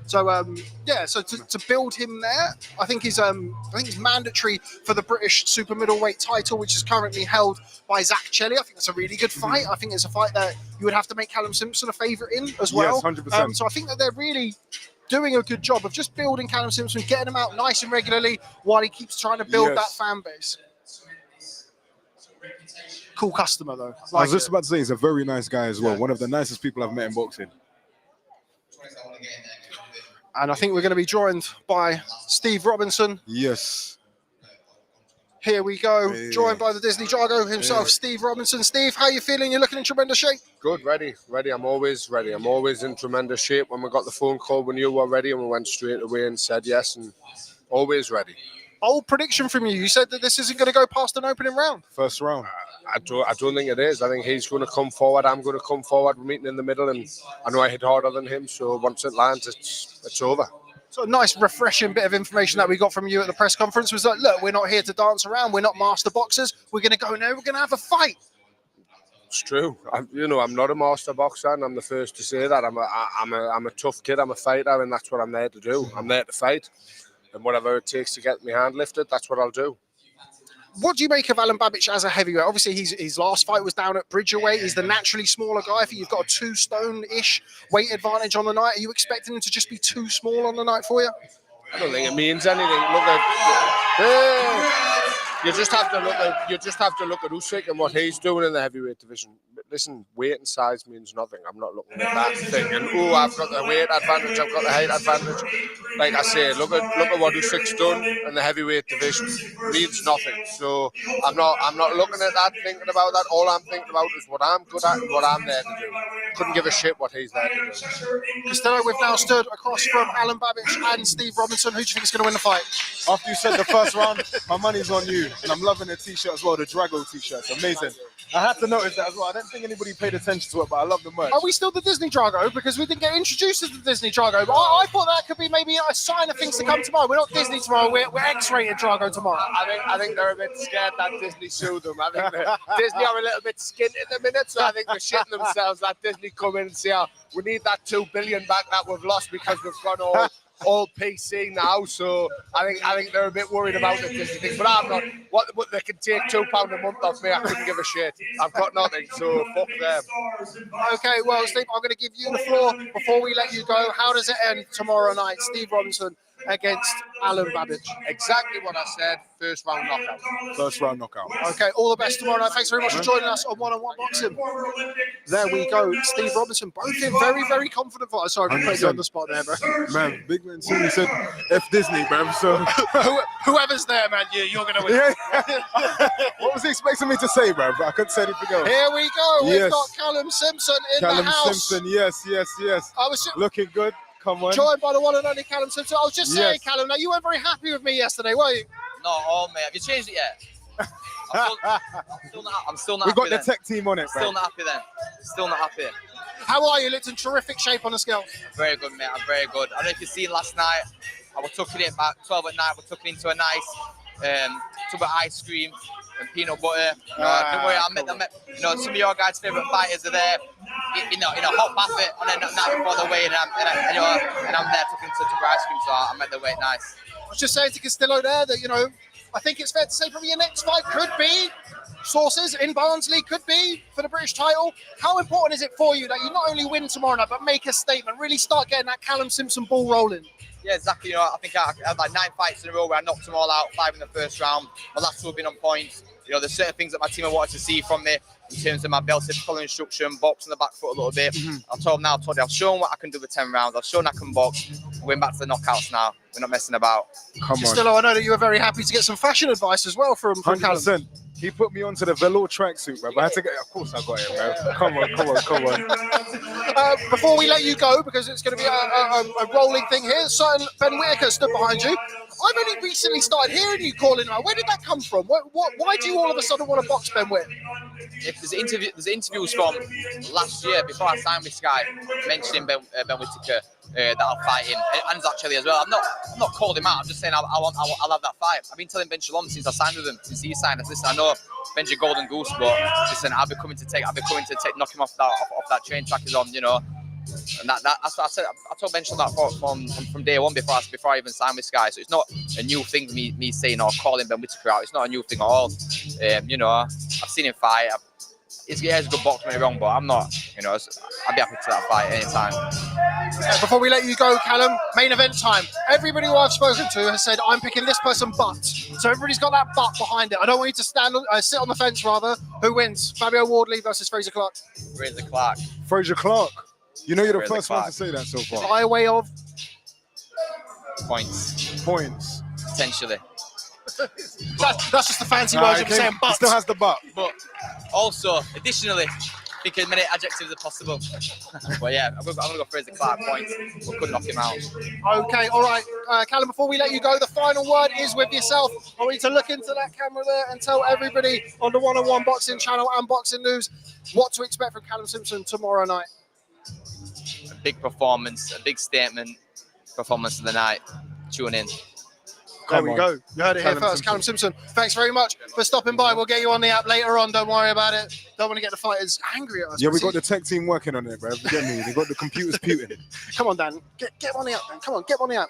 So yeah, so to build him there, I think it's mandatory for the British super middleweight title, which is currently held by Zach Chelly. I think that's a really good fight. I think it's a fight that you would have to make Callum Simpson a favourite in as well. Yes, 100%. So I think that they're really doing a good job of just building Callum Simpson, getting him out nice and regularly while he keeps trying to build that fan base. Cool customer though. I was just about to say he's a very nice guy as well. One of the nicest people I've met in boxing. And I think we're going to be joined by Steve Robinson. Yes. Here we go. Hey. Joined by the Disney Drago himself, Steve Robinson. Steve, how are you feeling? You're looking in tremendous shape. Good, ready. I'm always ready. I'm always in tremendous shape. When we got the phone call, we knew we were ready and we went straight away and said yes, and always ready. Bold prediction from you. You said that this isn't going to go past an opening round. First round. I don't think it is. I think he's going to come forward. I'm going to come forward. We're meeting in the middle, and I know I hit harder than him. So once it lands, it's over. So a nice, refreshing bit of information that we got from you at the press conference was that, look, we're not here to dance around. We're not master boxers. We're going to go in there. We're going to have a fight. It's true. I'm not a master boxer, and I'm the first to say that. I'm a tough kid. I'm a fighter, and that's what I'm there to do. I'm there to fight, and whatever it takes to get my hand lifted, that's what I'll do. What do you make of Alen Babic as a heavyweight? Obviously, his last fight was down at Bridgerweight. He's the naturally smaller guy. I think you've got a 2 stone-ish weight advantage on the night. Are you expecting him to just be too small on the night for you? I don't think it means anything. Look at you just have to look at Usyk and what he's doing in the heavyweight division. Listen, weight and size means nothing. I'm not looking at that thing. And I've got the weight advantage. I've got the height advantage. Like I say, look at what Usyk's done in the heavyweight division. It means nothing. So I'm not looking at that, thinking about that. All I'm thinking about is what I'm good at and what I'm there to do. Couldn't give a shit what he's there to do. Castillo, we've now stood across from Alen Babic and Steve Robinson. Who do you think is going to win the fight? After you said the first round, my money's on you. And I'm loving the t-shirt as well, the Drago t-shirt. It's amazing. I had to notice that as well. I don't think anybody paid attention to it, but I love the merch. Are we still the Disney Drago? Because we didn't get introduced as the Disney Drago. But I thought that could be maybe a sign of things to come tomorrow. We're not Disney tomorrow. We're X-rated Drago tomorrow. I think they're a bit scared that Disney sued them. I think Disney are a little bit skint in the minute, so I think they're shitting themselves that Disney come in and say, oh, we need that $2 billion back that we've lost because we've gone all PC now. So I think they're a bit worried about the Disney thing. But I'm not. What they can take £2 a month off me, I couldn't give a shit. I've got nothing, so fuck them. Okay, well, Steve, I'm going to give you the floor before we let you go. How does it end tomorrow night? Steve Robinson against Alen Babic. Exactly what I said. First round knockout. First round knockout. Okay, all the best tomorrow night. Thanks very much for joining us on One-on-One Boxing. There we go. Steve Robinson, both in very, very confident fighters. Sorry, I'm putting you on the spot there, bro. Man, Big Man City said F Disney, man. So whoever's there, man, you're going to win. Yeah. What was he expecting me to say, bro? But I couldn't say anything else. Here we go. Yes. We've got Callum Simpson in the house. Callum Simpson, yes. I was looking good. Come on. Joined by the one and only Callum Simpson. I was just saying, Yes. Callum, now you weren't very happy with me yesterday, were you? No, mate. Have you changed it yet? I'm still not We've got happy the then. tech team on it, Still bro. not happy then. Still not happy. How are you? Looked in terrific shape on the scale. Very good, mate. I'm very good. I don't know if you've seen last night. I was tucking it back 12 at night. We're tucking into a nice tub of ice cream and peanut butter. Don't worry, I met some of your guys' favourite fighters are there. In a hot bath on a night before the weigh, and I'm there tucking into a tub of ice cream. So I met the weight nice. I was just saying to Castillo there that, I think it's fair to say probably your next fight could be sources in Barnsley, could be for the British title. How important is it for you that you not only win tomorrow night, but make a statement, really start getting that Callum Simpson ball rolling? Yeah, exactly. I think I had like 9 fights in a row where I knocked them all out, 5 in the first round. My last 2 have been on point. There's certain things that my team have wanted to see from me in terms of my belted collar instruction, box on the back foot a little bit. I've told you, I've shown what I can do with 10 rounds. I've shown I can box. We're back to the knockouts now. We're not messing about. Come on. Castillo, I know that you were very happy to get some fashion advice as well from Callum. 100%. He put me onto the velour tracksuit, bro. But I had to get. Of course, I got it, bro. Come on. Before we let you go, because it's going to be a rolling thing here, certain Ben Whittaker stood behind you. I've only recently started hearing you calling out. Where did that come from? Why do you all of a sudden want to box Ben Whitt? There's interviews from last year before I signed with Sky mentioning Ben Whittaker that I'll fight him, and actually as well. I'm not called him out. I'm just saying I'll have that fight. I've been telling Ben Shalom since I signed with him, since he signed us. Listen, I know Ben's a golden goose, but listen, I'll be coming to knock him off that train track he's on, And that's what I said. I told Ben Shalom that from day one before I even signed with Sky. So it's not a new thing for me saying or calling Ben Whittaker out. It's not a new thing at all. I've seen him fight. He's a good boxer, don't get me wrong, but I'm not. I'd be happy to that fight anytime. Before we let you go, Callum, main event time. Everybody who I've spoken to has said, I'm picking this person, but. So everybody's got that but behind it. I don't want you to sit on the fence, rather. Who wins? Fabio Wardley versus Frazer Clarke. Frazer Clarke. Frazer Clarke. You're the Frazer first Clarke. one to say that so far. By way of Points. Potentially. Potentially. That's just the fancy words of saying but. Still has the but. But also, additionally, think as many adjectives as possible. But yeah, I'm gonna go Frazer Clarke points. We could knock him out. Okay, all right. Callum, before we let you go, the final word is with yourself. I want you to look into that camera there and tell everybody on the One-on-One Boxing channel and Boxing News what to expect from Callum Simpson tomorrow night. A big performance, a big statement performance of the night. Tune in. There we go. You heard it here first. Callum Simpson, thanks very much for stopping by. We'll get you on the app later on. Don't worry about it. Don't want to get the fighters angry at us. Yeah, we got the tech team working on it, bro. You get me? They got the computers puting. Come on, Dan. Get on the app, Dan. Come on, get on the app.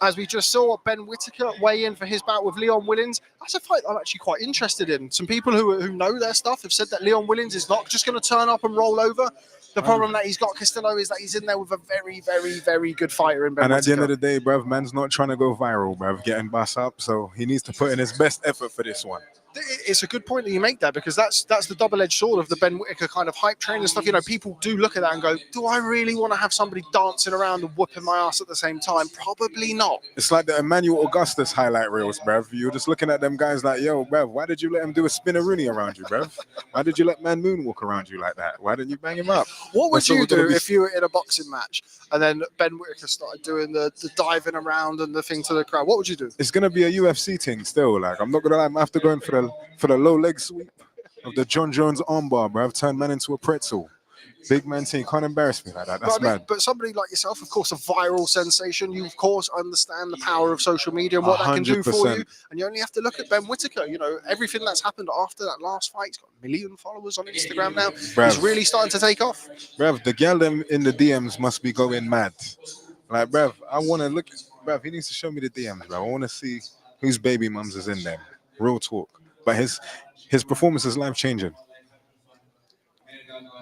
As we just saw Ben Whittaker weigh in for his bout with Leon Willins. That's a fight I'm actually quite interested in. Some people who know their stuff have said that Leon Willins is not just going to turn up and roll over. The problem that he's got, Castillo, is that he's in there with a very, very, very good fighter in Ben Whittaker. And at the end of the day, bruv, man's not trying to go viral, bruv, getting bust up. So he needs to put in his best effort for this one. It's a good point that you make there, because that's the double-edged sword of the Ben Whittaker kind of hype train and stuff. You know, people do look at that and go, do I really want to have somebody dancing around and whooping my ass at the same time? Probably not. It's like the Emmanuel Augustus highlight reels, bruv. You're just looking at them guys like, yo, bruv, why did you let him do a spinneroonie around you, bruv? Why did you let Man Moon walk around you like that? Why didn't you bang him up? What would you do if you were in a boxing match and then Ben Whittaker started doing the diving around and the thing to the crowd? What would you do? It's going to be a UFC thing still. Like, I'm not going to lie, I'm after going for the low leg sweep of the John Jones armbar, bro. I've turned man into a pretzel. Big man team, can't embarrass me like that. That's mad. But somebody like yourself, of course, a viral sensation, you of course understand the power of social media and what 100%. That can do for you. And you only have to look at Ben Whittaker. You know, everything that's happened after that last fight, he's got 1 million followers on Instagram now. Bruv. He's really starting to take off. Bruv, the girl them in the DMs must be going mad. Like, bruv, I want to look. Bruv, he needs to show me the DMs, bruv. I want to see whose baby mums is in there. Real talk. But his performance is life-changing.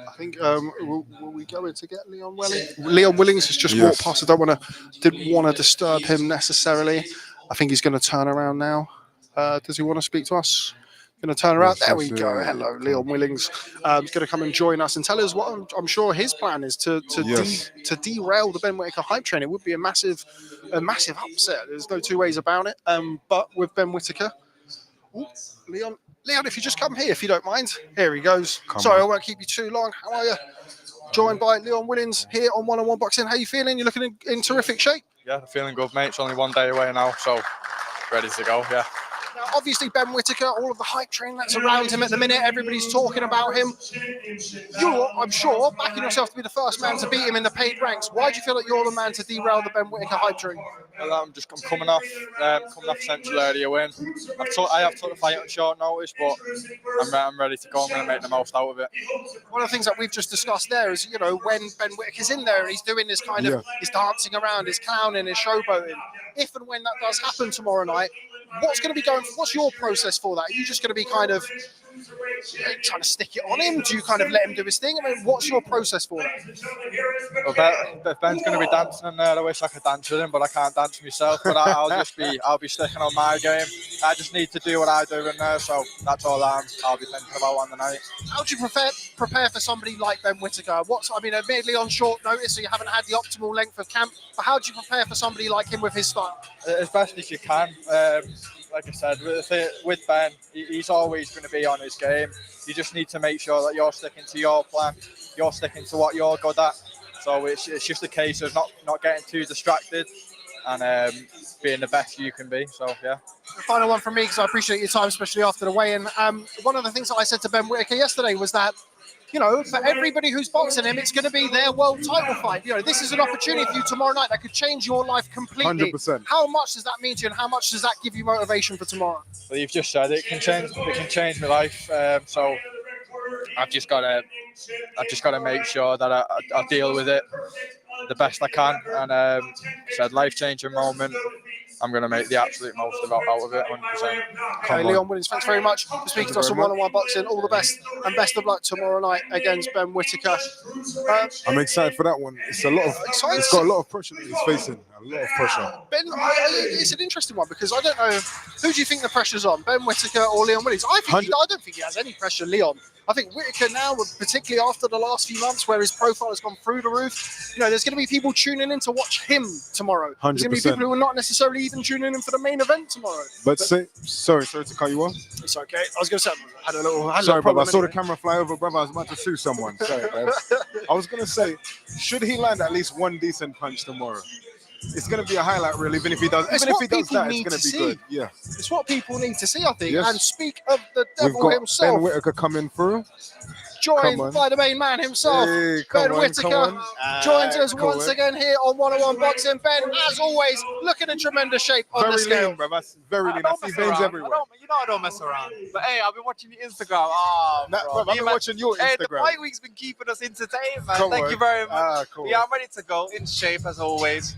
I think will we go in to get Leon Willings? Leon Willings has just walked past. I didn't want to disturb him necessarily. I think he's going to turn around now. Does he want to speak to us? Going to turn around. There we go. Hello, Leon Willings. He's going to come and join us and tell us what I'm sure his plan is to derail the Ben Whittaker hype train. It would be a massive upset. There's no two ways about it. But with Ben Whittaker. Ooh, Leon, if you just come here, if you don't mind. Here he goes. Sorry, I won't keep you too long. How are you? Joined by Leon Willins here on One on One Boxing. How you feeling? You're looking in terrific shape. Yeah, feeling good, mate. It's only 1 day away now, so ready to go, yeah. Now, obviously, Ben Whittaker, all of the hype train that's around him at the minute, everybody's talking about him. You're, I'm sure, backing yourself to be the first man to beat him in the paid ranks. Why do you feel like you're the man to derail the Ben Whittaker hype train? Well, I'm coming off essentially area win. I have took the fight on short notice, but I'm ready to go. I'm going to make the most out of it. One of the things that we've just discussed there is, you know, when Ben Whittaker's in there and he's doing this kind of, he's dancing around, he's clowning, he's showboating. If and when that does happen tomorrow night, what's your process for that? Are you just going to be kind of trying to stick it on him? Do you kind of let him do his thing? I mean, what's your process for that? Well, Ben's going to be dancing in there. I wish I could dance with him, but I can't dance myself. But I'll be sticking on my game. I just need to do what I do in there, so that's all I'll be thinking about on the night. How do you prepare for somebody like Ben Whittaker? Admittedly on short notice, so you haven't had the optimal length of camp, but how do you prepare for somebody like him with his style? As best as you can. Like I said, with Ben, he's always going to be on his game. You just need to make sure that you're sticking to your plan, you're sticking to what you're good at. So it's just a case of not getting too distracted and being the best you can be. So, yeah. The final one from me, because I appreciate your time, especially after the weigh-in. One of the things that I said to Ben Whittaker yesterday was that, you know, for everybody who's boxing him, it's going to be their world title fight. You know, this is an opportunity for you tomorrow night that could change your life completely. 100%. How much does that mean to you, and how much does that give you motivation for tomorrow? Well, you've just said it can change my life. So I've just got to make sure that I deal with it the best I can. And said life-changing moment. I'm going to make the absolute most out of it, 100%. Okay, Leon Willins, thanks very much for speaking to us on One on One Boxing. All the best and best of luck tomorrow night against Ben Whittaker. I'm excited for that one. It's got a lot of pressure that he's facing. A lot of pressure. Ben, it's an interesting one because I don't know, who do you think the pressure's on, Ben Whittaker or Leon Willins? I don't think he has any pressure, Leon. I think Whittaker now, particularly after the last few months where his profile has gone through the roof, you know, there's going to be people tuning in to watch him tomorrow. 100%. There's going to be people who are not necessarily even tuning in for the main event tomorrow. Sorry to cut you off. It's okay. I was going to say, I had a little sorry, brother. I saw anyway. the camera fly over, brother. I was about to sue someone. Sorry, bro. I was going to say, should he land at least one decent punch tomorrow? It's going to be a highlight reel, even if he does. Even if he does that, it's going to be good. Yeah, it's what people need to see, I think. Yes. And speak of the devil We've got himself. Ben Whittaker coming through. joined by the main man himself, Ben Whittaker, joins us once again here on 101 Boxing. Ben, as always, looking in tremendous shape on the scale. Bro. That's very lean. I see veins everywhere. I don't mess around. But hey, I've been watching your Instagram. Oh, bro. I've been watching your Instagram. Hey, the fight week's been keeping us entertained, man. Thank you very much. Cool. Yeah, I'm ready to go, in shape as always.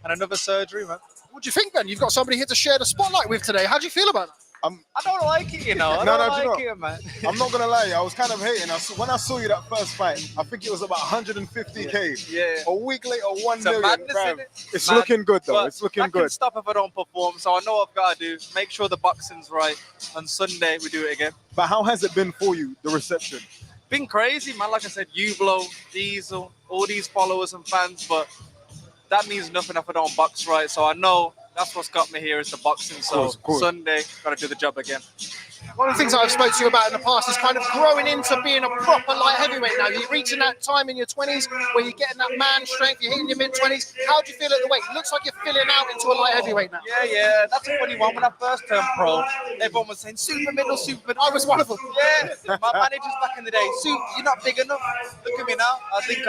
And another surgery, man. What do you think, Ben? You've got somebody here to share the spotlight with today. How do you feel about that? I don't like it, you know. I don't like it, man. I'm not gonna lie, I was kind of hating. When I saw you that first fight, I think it was about 150k. Yeah. A week later, 1 It's a million. madness, Bruv. innit? It's Man, looking good though. but It's looking I good. can stop if I don't perform, so I know what I've got to do. Make sure the boxing's right. On Sunday, we do it again. But how has it been for you, the reception? Been crazy, man. Like I said, U-Blow, Diesel, all these followers and fans, but that means nothing if I don't box right. So I know that's what's got me here is the boxing. So Of course. Sunday, got to do the job again. One of the things that I've spoken to you about in the past is kind of growing into being a proper light heavyweight now. You're reaching that time in your 20s where you're getting that man strength, you're hitting your mid-20s. How do you feel at the weight? It looks like you're filling out into a light heavyweight now. Yeah, that's a funny one. When I first turned pro, everyone was saying super middle. I was one of them. Yeah, my managers back in the day, you're not big enough. Look at me now. I think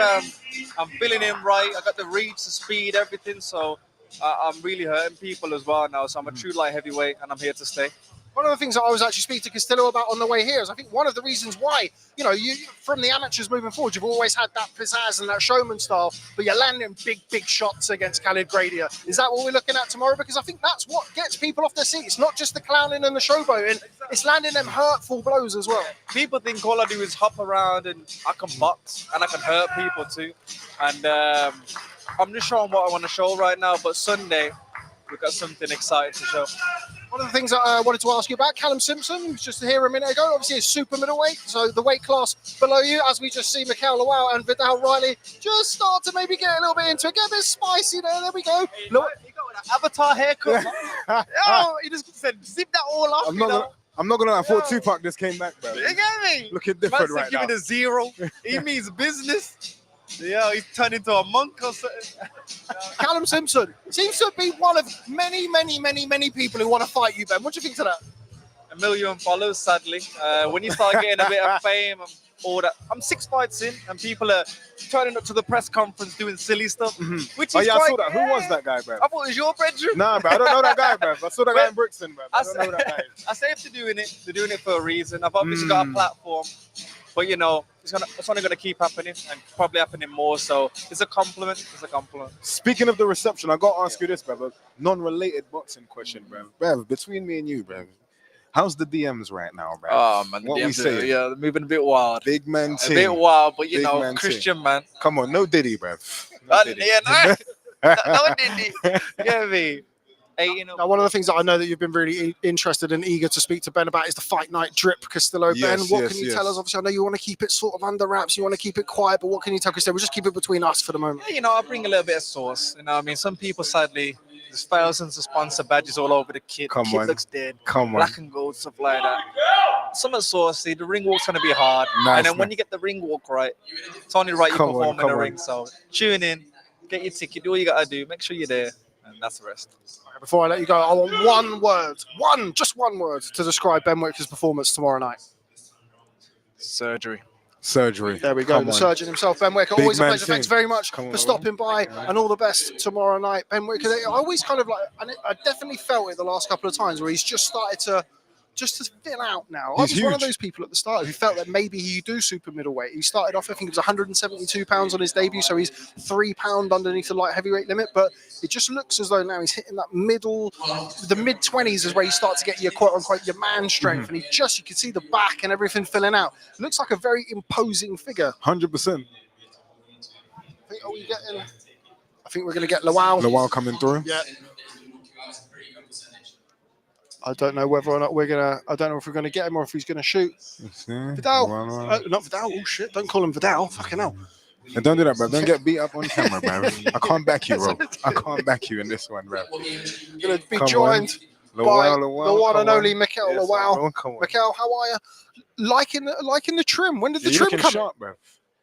I'm filling in right. I got the reach, the speed, everything. So I'm really hurting people as well now. So I'm a true light heavyweight and I'm here to stay. One of the things that I was actually speaking to Castillo about on the way here is I think one of the reasons why, you know, you from the amateurs moving forward, you've always had that pizzazz and that showman style, but you're landing big shots against Khalid Gradia. Is that what we're looking at tomorrow? Because I think that's what gets people off their seats, not just the clowning and the showboating, it's landing them hurtful blows as well. People think all I do is hop around and I can box and I can hurt people too. And I'm just showing what I want to show right now, but Sunday, we've got something exciting to show. One of the things that I wanted to ask you about, Callum Simpson, who was just here a minute ago, obviously is super middleweight, so the weight class below you, as we just see Mikael Lawal and Viddal Riley just start to maybe get a little bit into it, get a bit spicy there we go. He got an avatar haircut. Oh, he just said, zip that all off, I'm not gonna lie, I thought Tupac just came back, bro. You get me? Looking different right now. Give it a zero. He means business. Yeah, he's turned into a monk or something. Callum Simpson seems to be one of many people who want to fight you, Ben. What do you think to that? 1 million followers, sadly. When you start getting a bit of fame and all that, I'm 6 fights in, and people are turning up to the press conference doing silly stuff, which is I quite, saw that. Who was that guy, bro? I thought it was your bedroom. Nah, bro, I don't know that guy, bro. I saw that guy in Brixton, bro. I don't know that guy. I say if they're doing it, they're doing it for a reason. I've obviously got a platform, but you know, it's only going to keep happening and probably happening more. So it's a compliment. It's a compliment. Speaking of the reception, I got to ask you this, bro. Non-related boxing question, bro. Bro, between me and you, bro. How's the DMs right now, bro? Oh, man. What we say? Yeah, they're moving a bit wild. Big man team. A bit wild, but you Big know, man Christian, man. Come on, no Diddy, bro. No Diddy. No Diddy. Yeah, me. Hey, you know, now, one of the things that I know that you've been really interested and eager to speak to Ben about is the fight night drip, Castillo. Ben, what can you tell us? Obviously, I know you want to keep it sort of under wraps. You want to keep it quiet, but what can you tell Castillo? We'll just keep it between us for the moment. Yeah, you know, I'll bring a little bit of sauce. You know, I mean, some people, sadly, there's thousands of sponsor badges all over the kit. Come the kit on. looks dead. Come on. Black and gold, stuff like that. Something saucy. The ring walk's going to be hard. Nice, and then man. when you get the ring walk right, it's only right you Come on, perform in come the on. ring. So tune in, get your ticket, do all you got to do. Make sure you're there. And that's the rest. Before I let you go, I want just one word to describe Ben Whittaker's performance tomorrow night. Surgery. There we go. Come The on. surgeon himself, Ben Whittaker. Big Always a man pleasure. team. Thanks very much Come for on. stopping by, and all the best tomorrow night, Ben Whittaker. I always kind of like, and I definitely felt it the last couple of times where he's just started to fill out now. I was He's one of huge. those people at the start who felt that maybe he do super middleweight. He started off, I think it was 172 pounds on his debut, so he's 3 pounds underneath the light heavyweight limit. But it just looks as though now he's hitting that the mid 20s is where you start to get your quote unquote your man strength, and you can see the back and everything filling out. Looks like a very imposing figure. 100%. I think we're going to get Lawal. Lawal coming through. Yeah. I don't know whether or not I don't know if we're gonna get him or if he's gonna shoot. Viddal. Not Viddal. Oh shit! Don't call him Viddal. Fucking hell. And don't do that, bro. Don't get beat up on camera, bro. I can't back you, bro. I can't back you in this one, bro. We're gonna be Come joined on. by Lawal, the one come and on. only Mikael Yes, Lawal. come on. Mikael, how are you? Liking the trim. When did the You're trim looking come? sharp, bro.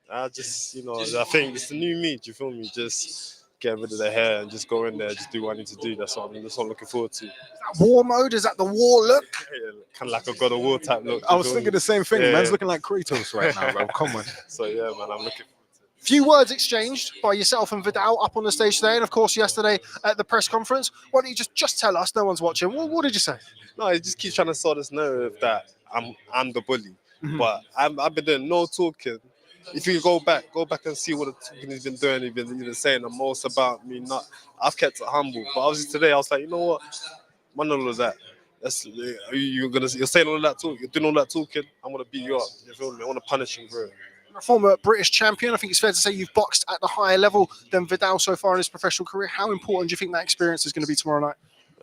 I just, I think it's the new me. Do you feel me? Just get rid of the hair and just go in there, just do what I need to do. That's what I'm looking forward to. War mode? Is that the war look? Yeah, kind of like a God of War type look. I was thinking the same thing. Yeah. Man's looking like Kratos right now, bro. Come on. So yeah, man, I'm looking. Few words exchanged by yourself and Viddal up on the stage today, and of course yesterday at the press conference. Why don't you just tell us? No one's watching. What did you say? No, he just keeps trying to sort this narrative that I'm the bully, but I've been doing no talking. If you go back and see what the talking he's been doing, he's been saying the most about me. I've kept it humble, but obviously today I was like, you know what, man, all of that. You're saying all of that talk. You're doing all that talking. I'm gonna beat you up. You feel me? I want to punish you, bro. You're a former British champion. I think it's fair to say you've boxed at the higher level than Viddal so far in his professional career. How important do you think that experience is going to be tomorrow night?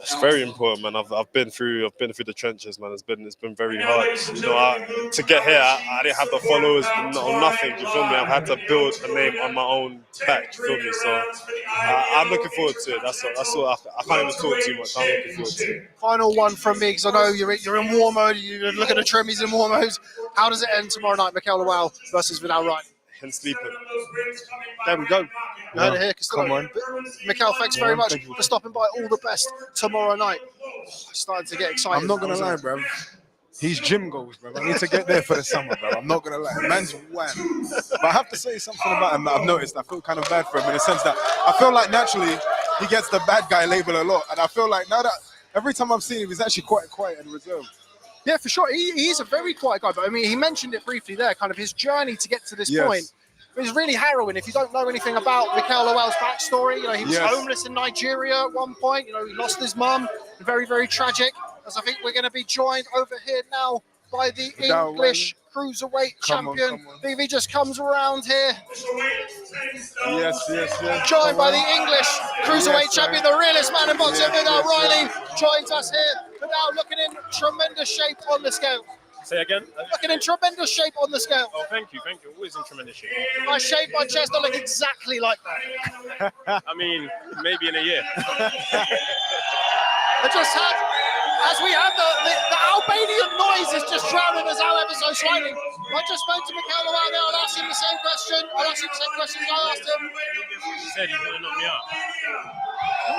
It's very important, man. I've been through the trenches, man. It's been very hard. You know, to get here, I didn't have the followers or nothing. You feel me? I've had to build a name on my own back. You feel me? So I'm looking forward to it. That's all. I can't even talk too much. I'm looking forward to it. Final one from me, because I know you're in war mode. You look at the trim, he's in war mode. How does it end tomorrow night? Mikael Lawal versus Viddal Riley. And sleeping. There we go. You heard it here, Castillo. Come on. Mikael, thanks very much for stopping by. All the best tomorrow night. Starting to get excited. I'm not gonna lie, bro. He's gym goals, bro. I need to get there for the summer, bro. I'm not gonna lie. Man's wham. But I have to say something about him that I've noticed. I feel kind of bad for him in the sense that I feel like naturally he gets the bad guy label a lot, and I feel like now that every time I've seen him, he's actually quite quiet and reserved. Yeah, for sure. He is a very quiet guy, but I mean, he mentioned it briefly there, kind of his journey to get to this point. It was really harrowing. If you don't know anything about Mikael Lawal's backstory, you know, he was homeless in Nigeria at one point. You know, he lost his mum. Very, very tragic. As I think we're going to be joined over here now by the English cruiserweight champion. If he just comes around here. Yes. Joined by the English cruiserweight champion, the realest man in boxing, Viddal Riley, joins us here. Viddal looking in tremendous shape on the scale. Say again? Looking in tremendous shape on the scale. Oh, thank you. Always in tremendous shape. My shape, my chest, I look exactly like that. I mean, maybe in a year. I just had, as we have the Albanian noise is just drowning us out ever so slightly. I just spoke to Mikael Lawal there. I'll ask him the same question. I'll ask him the same question I asked him. He said he's going to knock me out.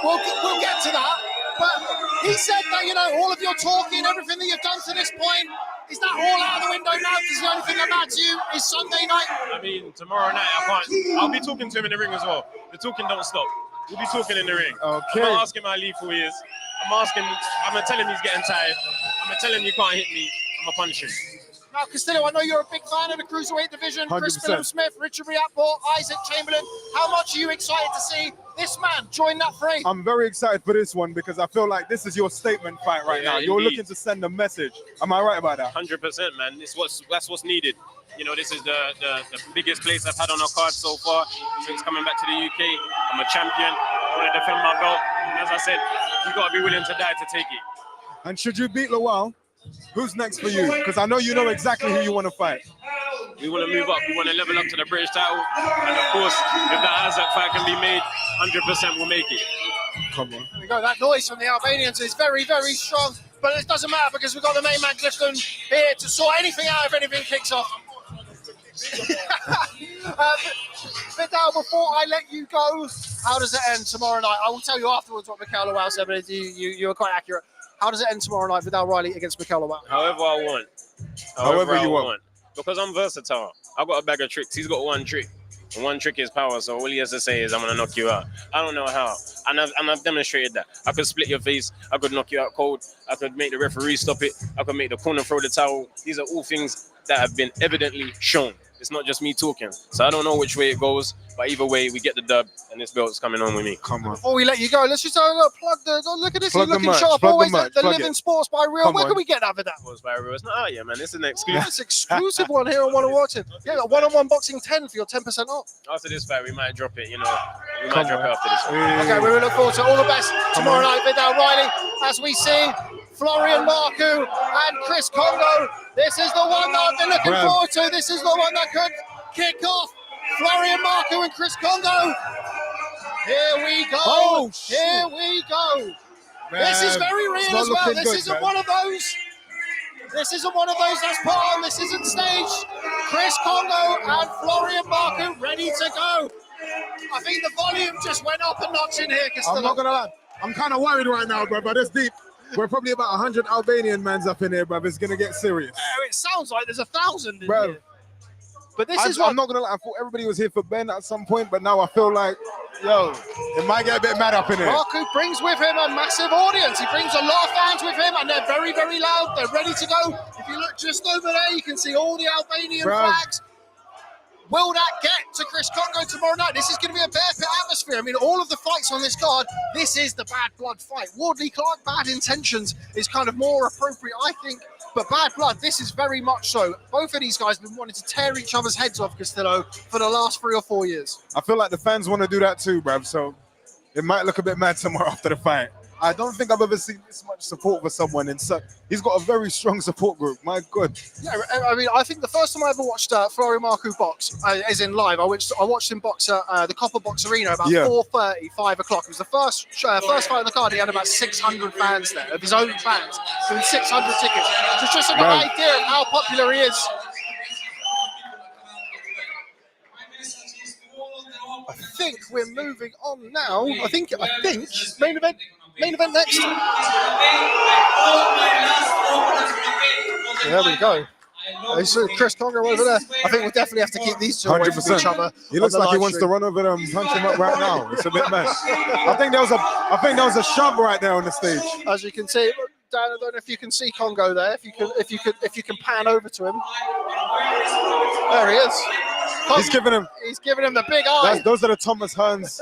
We'll get to that. But he said that, you know, all of your talking, everything that you've done to this point, is that all out of the window now? Because the only thing that matters to you is Sunday night. I mean, tomorrow night I can't. I'll be talking to him in the ring as well. The talking don't stop. We'll be talking in the ring. Okay. I'm not asking how lethal he is. I'm gonna tell him he's getting tired. I'm gonna tell him you can't hit me. I'm gonna punish him. Now, Castillo, I know you're a big fan of the cruiserweight division. 100%. Chris Phillips-Smith, Richard Riatport, Isaac Chamberlain. How much are you excited to see this man join that fray? I'm very excited for this one because I feel like this is your statement fight right now. You're looking to send a message. Am I right about that? 100%, man. That's what's needed. You know, this is the biggest place I've had on our card so far since coming back to the UK. I'm a champion. I want to defend my belt. And as I said, you got to be willing to die to take it. And should you beat Lawal, who's next for you? Because I know you know exactly who you want to fight. We want to move up. We want to level up to the British title. And of course, if that Isaac fight can be made, 100% we'll make it. Come on. There we go. That noise from the Albanians is very, very strong. But it doesn't matter because we've got the main man Clifton here to sort anything out if anything kicks off. Viddal, before I let you go, how does it end tomorrow night? I will tell you afterwards what Mikael Lawal said, but you were quite accurate. How does it end tomorrow night, Viddal Riley against Mikael Lawal? However I want. However you want. Because I'm versatile. I've got a bag of tricks. He's got one trick. And one trick is power. So all he has to say is, I'm going to knock you out. I don't know how. And I've demonstrated that. I could split your face. I could knock you out cold. I could make the referee stop it. I could make the corner throw the towel. These are all things that have been evidently shown. It's not just me talking. So I don't know which way it goes, but either way, we get the dub, and this belt's coming on with me. Come on. Before we let you go, let's just plug the. Look at this, Plug he's looking the merch, sharp. plug the Always merch, the plug Living it. Sports by Real. Come Where on. can we get that, Viddal? Sports by Real. It's not out yet, man. This is an exclusive. It's exclusive one here on One on Watching. Yeah, got one-on-one boxing 10 for your 10% off. After this fight, we might drop it, you know. We might drop it after this one. Okay, we will look forward to all the best tomorrow night, Viddal Riley, as we see Florian Marku and Chris Kongo. This is the one that I've been looking forward to. This is the one that could kick off. Florian Marku and Chris Kongo. Here we go. Oh, here we go. Man, this is very real as well. This isn't one of those. This isn't one of those that's put on. This isn't staged. Chris Kongo and Florian Marku ready to go. I think the volume just went up a notch in here, Castillo. I'm not gonna lie. I'm kind of worried right now, bro. But it's deep. We're probably about 100 Albanian mans up in here, bro. It's gonna get serious. It sounds like there's 1,000 in Bro. here. But this is what I'm not gonna lie. I thought everybody was here for Ben at some point, but now I feel like, yo, it might get a bit mad up in here. Marku brings with him a massive audience. He brings a lot of fans with him, and they're very, very loud. They're ready to go. If you look just over there, you can see all the Albanian flags. Will that get to Chris Kongo tomorrow night? This is going to be a bear pit atmosphere. I mean, all of the fights on this card, this is the bad blood fight. Wardley Clarke, bad intentions is kind of more appropriate, I think. But bad blood, this is very much so. Both of these guys have been wanting to tear each other's heads off, Castillo, for the last 3 or 4 years. I feel like the fans want to do that too, bruv. So it might look a bit mad tomorrow after the fight. I don't think I've ever seen this much support for someone. He's got a very strong support group. My God. Yeah, I mean, I think the first time I ever watched Florian Marku box, as in live, I watched him box at the Copper Box Arena about 4:30, 5 o'clock. It was the first fight on the card. He had about 600 fans there, of his own fans, doing 600 tickets. So it's just an idea of how popular he is. I think we're moving on now. I think main event next. There we go. Chris Kongo over there. I think we'll definitely have to keep these two away from each other. He looks like he wants to run over them and punch him up right now. It's a bit mad. I think there was a shove right there on the stage. As you can see, Dan, I don't know if you can see Kongo there. If you can pan over to him. There he is. He's giving him the big eye. Those are the Thomas Hearns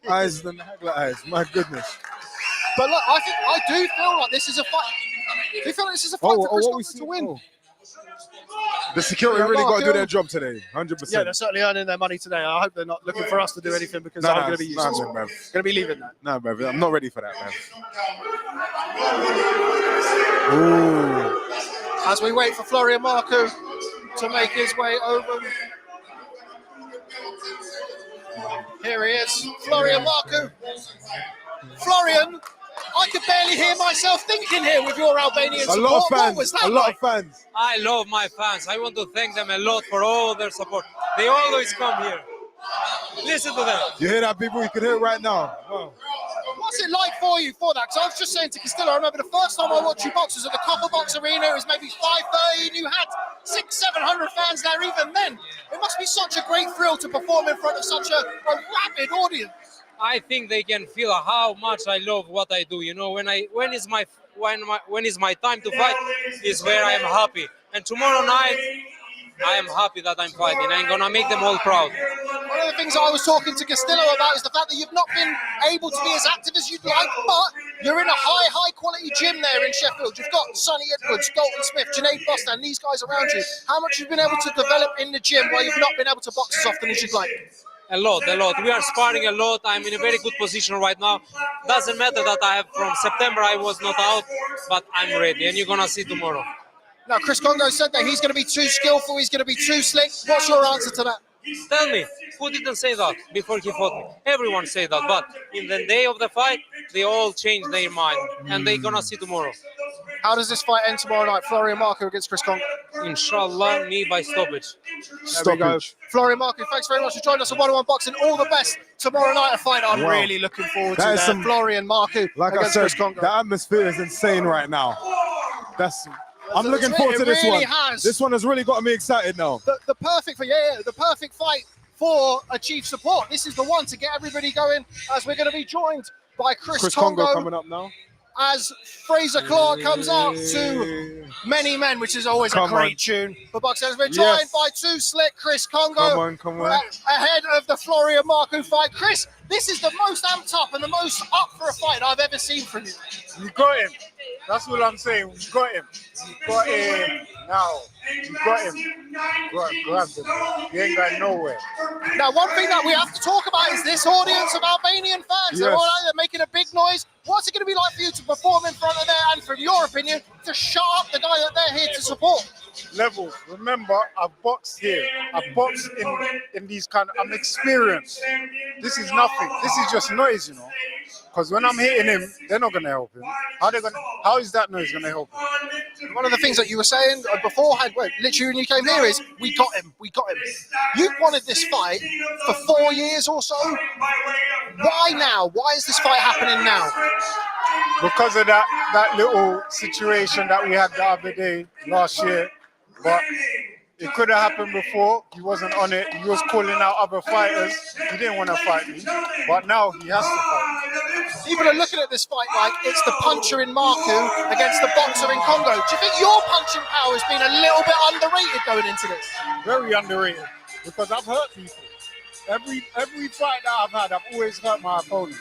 eyes and the Hagler eyes. My goodness. But look, I do feel like this is a fight. Do you feel like this is a fight for Chris Kongo to win? The security really got to do their job today, 100%. Yeah, they're certainly earning their money today. I hope they're not looking for us to do anything because I'm going to be useless. Going to be leaving that. No, bro, I'm not ready for that, man. Ooh. As we wait for Florian Marku to make his way over. Here he is, Florian Marku. Florian, I could barely hear myself thinking here with your Albanian support. A lot of fans. What was that a lot of fans. I love my fans. I want to thank them a lot for all their support. They always come here. Listen to them. You hear that, people? You can hear it right now. Oh. What's it like for you for that? Because I was just saying to Castillo, I remember the first time I watched you box was at the Copper Box Arena. It was maybe 5:30 and you had 600-700 fans there even then. It must be such a great thrill to perform in front of such a rabid audience. I think they can feel how much I love what I do. You know, when is my time to fight is where I am happy. And tomorrow night, I am happy that I'm fighting. I'm gonna make them all proud. One of the things I was talking to Castillo about is the fact that you've not been able to be as active as you'd like, but you're in a high quality gym there in Sheffield. You've got Sonny Edwards, Dalton Smith, Junaid Bostan, these guys around you. How much have you been able to develop in the gym while you've not been able to box as often as you'd like? A lot. We are sparring a lot. I'm in a very good position right now. Doesn't matter that from September I was not out, but I'm ready, and you're gonna see tomorrow. Now, Chris Kongo said that he's going to be too skillful, he's going to be too slick. What's your answer to that? Tell me, who didn't say that before he fought me? Everyone said that, but in the day of the fight, they all changed their mind, and they're gonna see tomorrow. How does this fight end tomorrow night? Florian Marku against Chris Kongo. Inshallah, me by stoppage. There we go. Florian Marku, thanks very much for joining us on 101 Boxing. All the best tomorrow night. A fight I'm really looking forward to. That Florian Marku against Chris Kongo. The atmosphere is insane right now. I'm looking forward to this one. This one has really got me excited now. The perfect fight for a chief support. This is the one to get everybody going, as we're going to be joined by Chris Kongo coming up now. As Frazer Clarke comes out to Many Men, which is always a great tune. But Boxeo, we're joined by Too Slick, Chris Kongo. Come on. Ahead of the Florian Marku fight. Chris, this is the most amped up and the most up for a fight I've ever seen from you. You got him. That's what I'm saying. You got him. You got him now. You got him. Grab him. He ain't going nowhere. Now, one thing that we have to talk about is this audience of Albanian fans. They're all out there making a big noise. What's it going to be like for you to perform in front of there and, from your opinion, to shut up the guy that they're here to support? levels. Remember, I've boxed here. I've boxed in these kind of, I'm experienced. This is nothing. This is just noise, you know. Because when I'm hitting him, they're not going to help him. How is that noise going to help him? One of the things that you were saying beforehand, literally when you came here, is we got him. You wanted this fight for 4 years or so. Why now? Why is this fight happening now? Because of that little situation that we had the other day last year. But it could have happened before. He wasn't on it. He was calling out other fighters. He didn't want to fight me. But now he has to fight. People are looking at this fight like it's the puncher in Marku against the boxer in Kongo. Do you think your punching power has been a little bit underrated going into this? Very underrated. Because I've hurt people. Every fight that I've had, I've always hurt my opponent.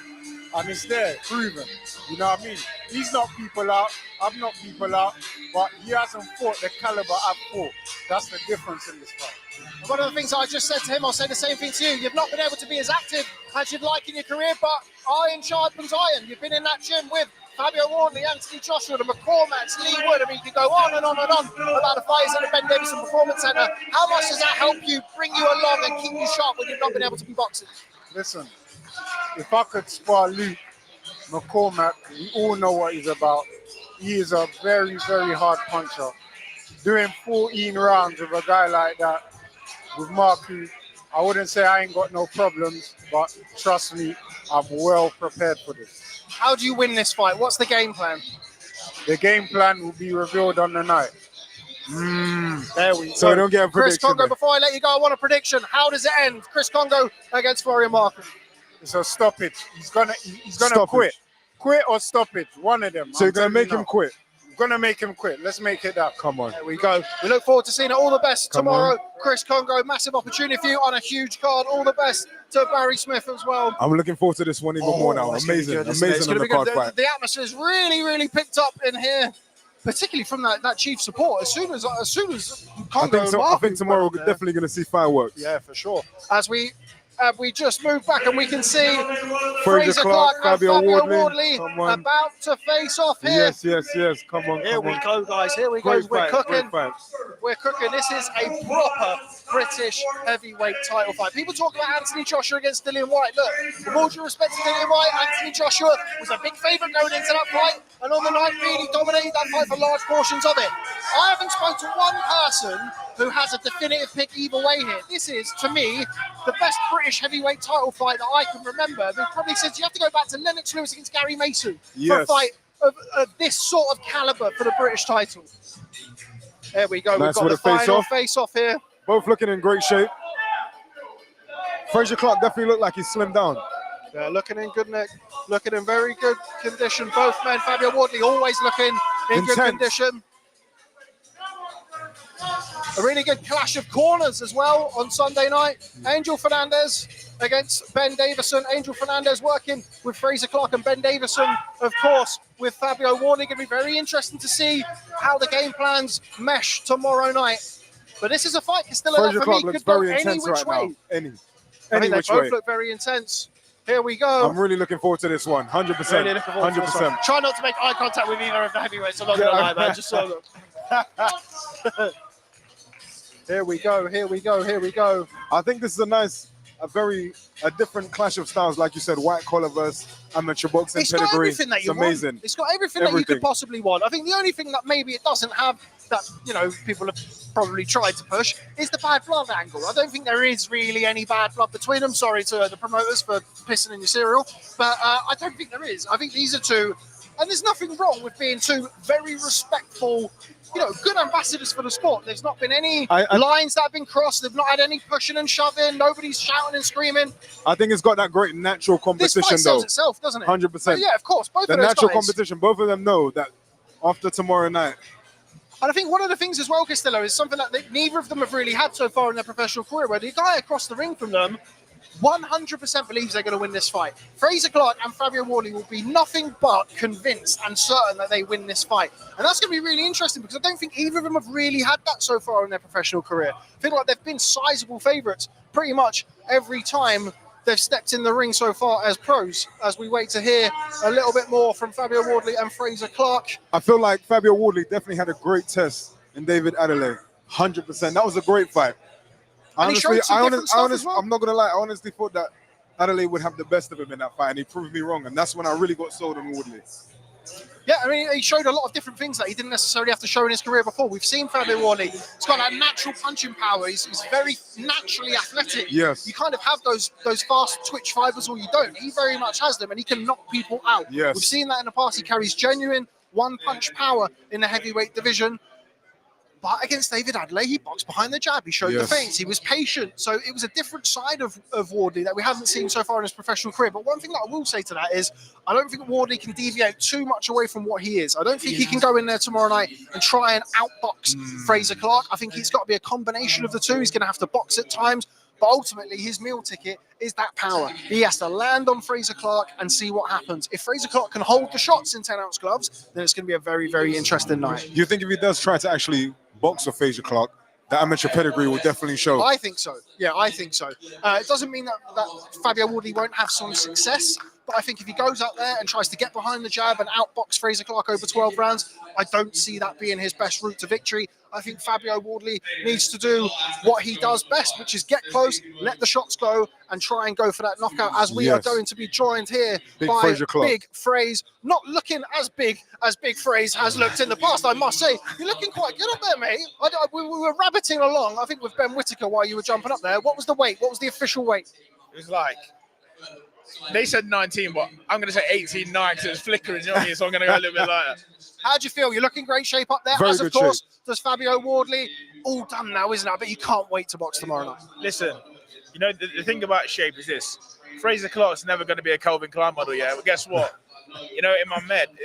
And it's there, proven. You know what I mean? He's knocked people out. I've knocked people out. But he hasn't fought the caliber I've fought. That's the difference in this fight. One of the things I just said to him, I'll say the same thing to you. You've not been able to be as active as you'd like in your career, but iron sharpens iron. You've been in that gym with Fabio Wardley, Anthony Joshua, the McCormacks, Lee Wood. I mean, you could go on and on and on about the fighters at the Ben Davison Performance Centre. How much does that help you, bring you along and keep you sharp when you've not been able to be boxing? Listen, if I could spar Luke McCormack, we all know what he's about. He is a very, very hard puncher. Doing 14 rounds with a guy like that, with Marku, I wouldn't say I ain't got no problems, but trust me, I'm well prepared for this. How do you win this fight? What's the game plan? The game plan will be revealed on the night. There we go. So we don't get a Chris prediction. Kongo, before I let you go, I want a prediction. How does it end? Chris Kongo against Florian Marku. It's a stoppage. He's gonna Stoppage. quit. Quit or stoppage. One of them. So you're going to make him quit? I'm gonna make him quit. Let's make it that. Come on. There we go. We look forward to seeing it. All the best Come tomorrow. on. Chris Kongo, massive opportunity for you on a huge card. All the best to Barry Smith as well. I'm looking forward to this one even more now. It's gonna be Amazing. good, isn't it? It's Amazing on gonna the be good. card fight. The atmosphere is really, really picked up in here, particularly from that chief support. As soon as Kongo I think tomorrow we're definitely going to see fireworks. Yeah, for sure. As we just move back and we can see Frazer Clarke, and Fabio Wardley Come on. about to face off here. Yes. Come on. Here we go, guys. Here we go. Great We're fight, cooking. great fight. We're cooking. This is a proper British heavyweight title fight. People talk about Anthony Joshua against Dillian Whyte. Look, with all due respect to Dillian Whyte, Anthony Joshua was a big favourite going into that fight, and on the night really dominated that fight for large portions of it. I haven't spoken to one person who has a definitive pick either way here. This is, to me, the best British heavyweight title fight that I can remember. But probably since you have to go back to Lennox Lewis against Gary Mason for a fight of this sort of caliber for the British title. There we go. Nice We've got with the a final face-off. face-off here. Both looking in great shape. Frazer Clarke definitely looked like he slimmed down. Yeah, looking in good neck, looking in very good condition. Both men, Fabio Wardley always looking in good Intense. condition. A really good clash of corners as well on Sunday night. Angel Fernandez against Ben Davison. Angel Fernandez working with Frazer Clarke, and Ben Davison, of course, with Fabio Wardley. Going to be very interesting to see how the game plans mesh tomorrow night. But this is a fight, Castillo, that Frazer for Clarke me looks could go very any intense which right way. now. Any I think they which both way. look very intense. Here we go. I'm really looking forward to this one. 100%. Really looking forward to this one. 100%. Try not to make eye contact with either of the heavyweights. I'm not going to lie, man. Just so look. Here we go. Here we go. Here we go. I think this is a different clash of styles, like you said, white collar versus amateur boxing It's got pedigree. everything that you It's amazing. want. It's got everything that you could possibly want. I think the only thing that maybe it doesn't have that, people have probably tried to push is the bad blood angle. I don't think there is really any bad blood between them. Sorry to the promoters for pissing in your cereal, but I don't think there is. I think these are two, and there's nothing wrong with being two very respectful, good ambassadors for the sport. There's not been any lines that have been crossed. They've not had any pushing and shoving. Nobody's shouting and screaming. I think it's got that great natural competition, This fight sells though. itself, doesn't it? 100%. Yeah, of course. Both The of those natural guys. competition. Both of them know that after tomorrow night. And I think one of the things as well, Castillo, is something that neither of them have really had so far in their professional career, where the guy across the ring from them 100% believes they're going to win this fight. Frazer Clarke and Fabio Wardley will be nothing but convinced and certain that they win this fight. And that's going to be really interesting because I don't think either of them have really had that so far in their professional career. I feel like they've been sizable favourites pretty much every time they've stepped in the ring so far as pros, as we wait to hear a little bit more from Fabio Wardley and Frazer Clarke. I feel like Fabio Wardley definitely had a great test in David Adelaide. 100%. That was a great fight. And he showed some different stuff as well. I'm not gonna lie. I honestly thought that Adelaide would have the best of him in that fight, and he proved me wrong. And that's when I really got sold on Wardley. Yeah, I mean, he showed a lot of different things that he didn't necessarily have to show in his career before. We've seen Fabio Wardley. He's got that natural punching power. He's very naturally athletic. Yes. You kind of have those fast twitch fibers or you don't. He very much has them, and he can knock people out. Yes. We've seen that in the past. He carries genuine one-punch power in the heavyweight division. But against David Adelaide, he boxed behind the jab. He showed the feints. He was patient. So it was a different side of Wardley that we haven't seen so far in his professional career. But one thing that I will say to that is I don't think Wardley can deviate too much away from what he is. I don't think he can go in there tomorrow night and try and outbox Frazer Clarke. I think he's got to be a combination of the two. He's going to have to box at times. But ultimately, his meal ticket is that power. He has to land on Frazer Clarke and see what happens. If Frazer Clarke can hold the shots in 10-ounce gloves, then it's going to be a very, very interesting night. Do you think if he does try to actually box with Frazer Clarke, the amateur pedigree will definitely show? I think so. Yeah, I think so. It doesn't mean that Fabio Wardley won't have some success, but I think if he goes out there and tries to get behind the jab and outbox Frazer Clarke over 12 rounds, I don't see that being his best route to victory. I think Fabio Wardley needs to do what he does best, which is get close, let the shots go, and try and go for that knockout, as we are going to be joined here by Frazer Clarke. Big Fraze. Not looking as big as Big Fraze has looked in the past, I must say. You're looking quite good up there, mate. We were rabbiting along, I think, with Ben Whittaker while you were jumping up there. What was the weight? What was the official weight? It was like, they said 19, but I'm going to say 18.9 because it's flickering, you know what I mean? So I'm going to go a little bit lighter. How do you feel? You're looking great shape up there. Very As of good course, does Fabio Wardley. All done now, isn't it? I bet you can't wait to box tomorrow night. Listen, you know, the thing about shape is this. Frazer Clarke's never going to be a Calvin Klein model, yeah? But guess what? You know, in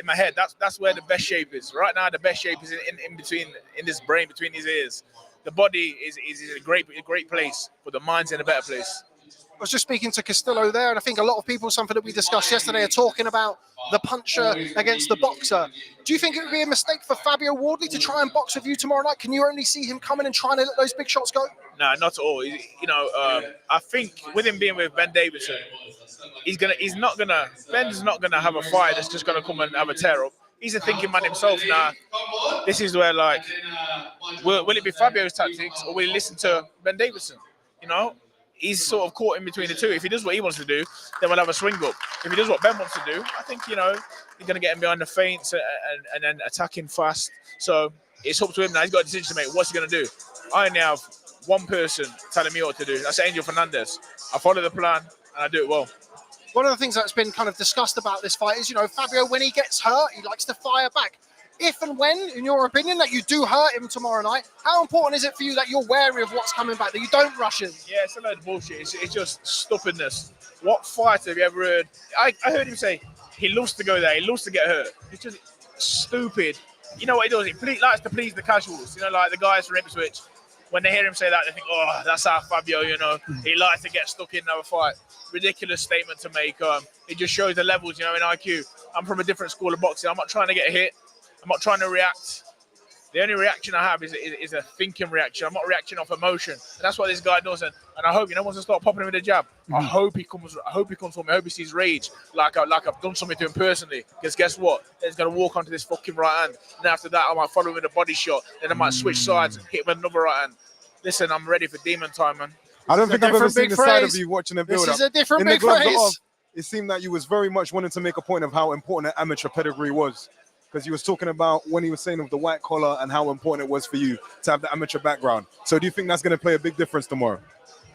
my head, that's where the best shape is. Right now, the best shape is in between, in this brain, between his ears. The body is a great place, but the mind's in a better place. I was just speaking to Castillo there, and I think a lot of people, something that we discussed yesterday, are talking about the puncher against the boxer. Do you think it would be a mistake for Fabio Wardley to try and box with you tomorrow night? Can you only see him coming and trying to let those big shots go? No, not at all. I think with him being with Ben Davison, Ben's not gonna have a fight that's just gonna come and have a tear up. He's a thinking man himself now. This is where, like, will it be Fabio's tactics or will he listen to Ben Davison? You know? He's sort of caught in between the two. If he does what he wants to do, then we'll have a swing up. If he does what Ben wants to do, I think, he's going to get him behind the feints and then attacking fast. So it's up to him now. He's got a decision to make. What's he going to do? I only have one person telling me what to do. That's Angel Fernandez. I follow the plan and I do it well. One of the things that's been kind of discussed about this fight is, Fabio, when he gets hurt, he likes to fire back. If and when, in your opinion, that you do hurt him tomorrow night, how important is it for you that you're wary of what's coming back, that you don't rush him? Yeah, it's a load of bullshit. It's just stupidness. What fighter have you ever heard? I heard him say he loves to go there. He loves to get hurt. It's just stupid. You know what he does? He likes to please the casuals. Like the guys from Ipswich. When they hear him say that, they think, oh, that's how Fabio, He likes to get stuck in another fight. Ridiculous statement to make. It just shows the levels, in IQ. I'm from a different school of boxing. I'm not trying to get hit. I'm not trying to react. The only reaction I have is a thinking reaction. I'm not reacting off emotion. And that's what this guy does. And I hope, once I start popping him with a jab, I hope he comes for me. I hope he sees rage, like I've done something to him personally. Because guess what? He's going to walk onto this fucking right hand. And after that, I might follow him with a body shot. Then I might switch sides and hit him with another right hand. Listen, I'm ready for demon time, man. I don't think I've ever seen the side of you watching a build-up. This is a different Big Fraze. It seemed that you was very much wanting to make a point of how important an amateur pedigree was. Because he was talking about when he was saying of the white collar and how important it was for you to have the amateur background. So do you think that's going to play a big difference tomorrow?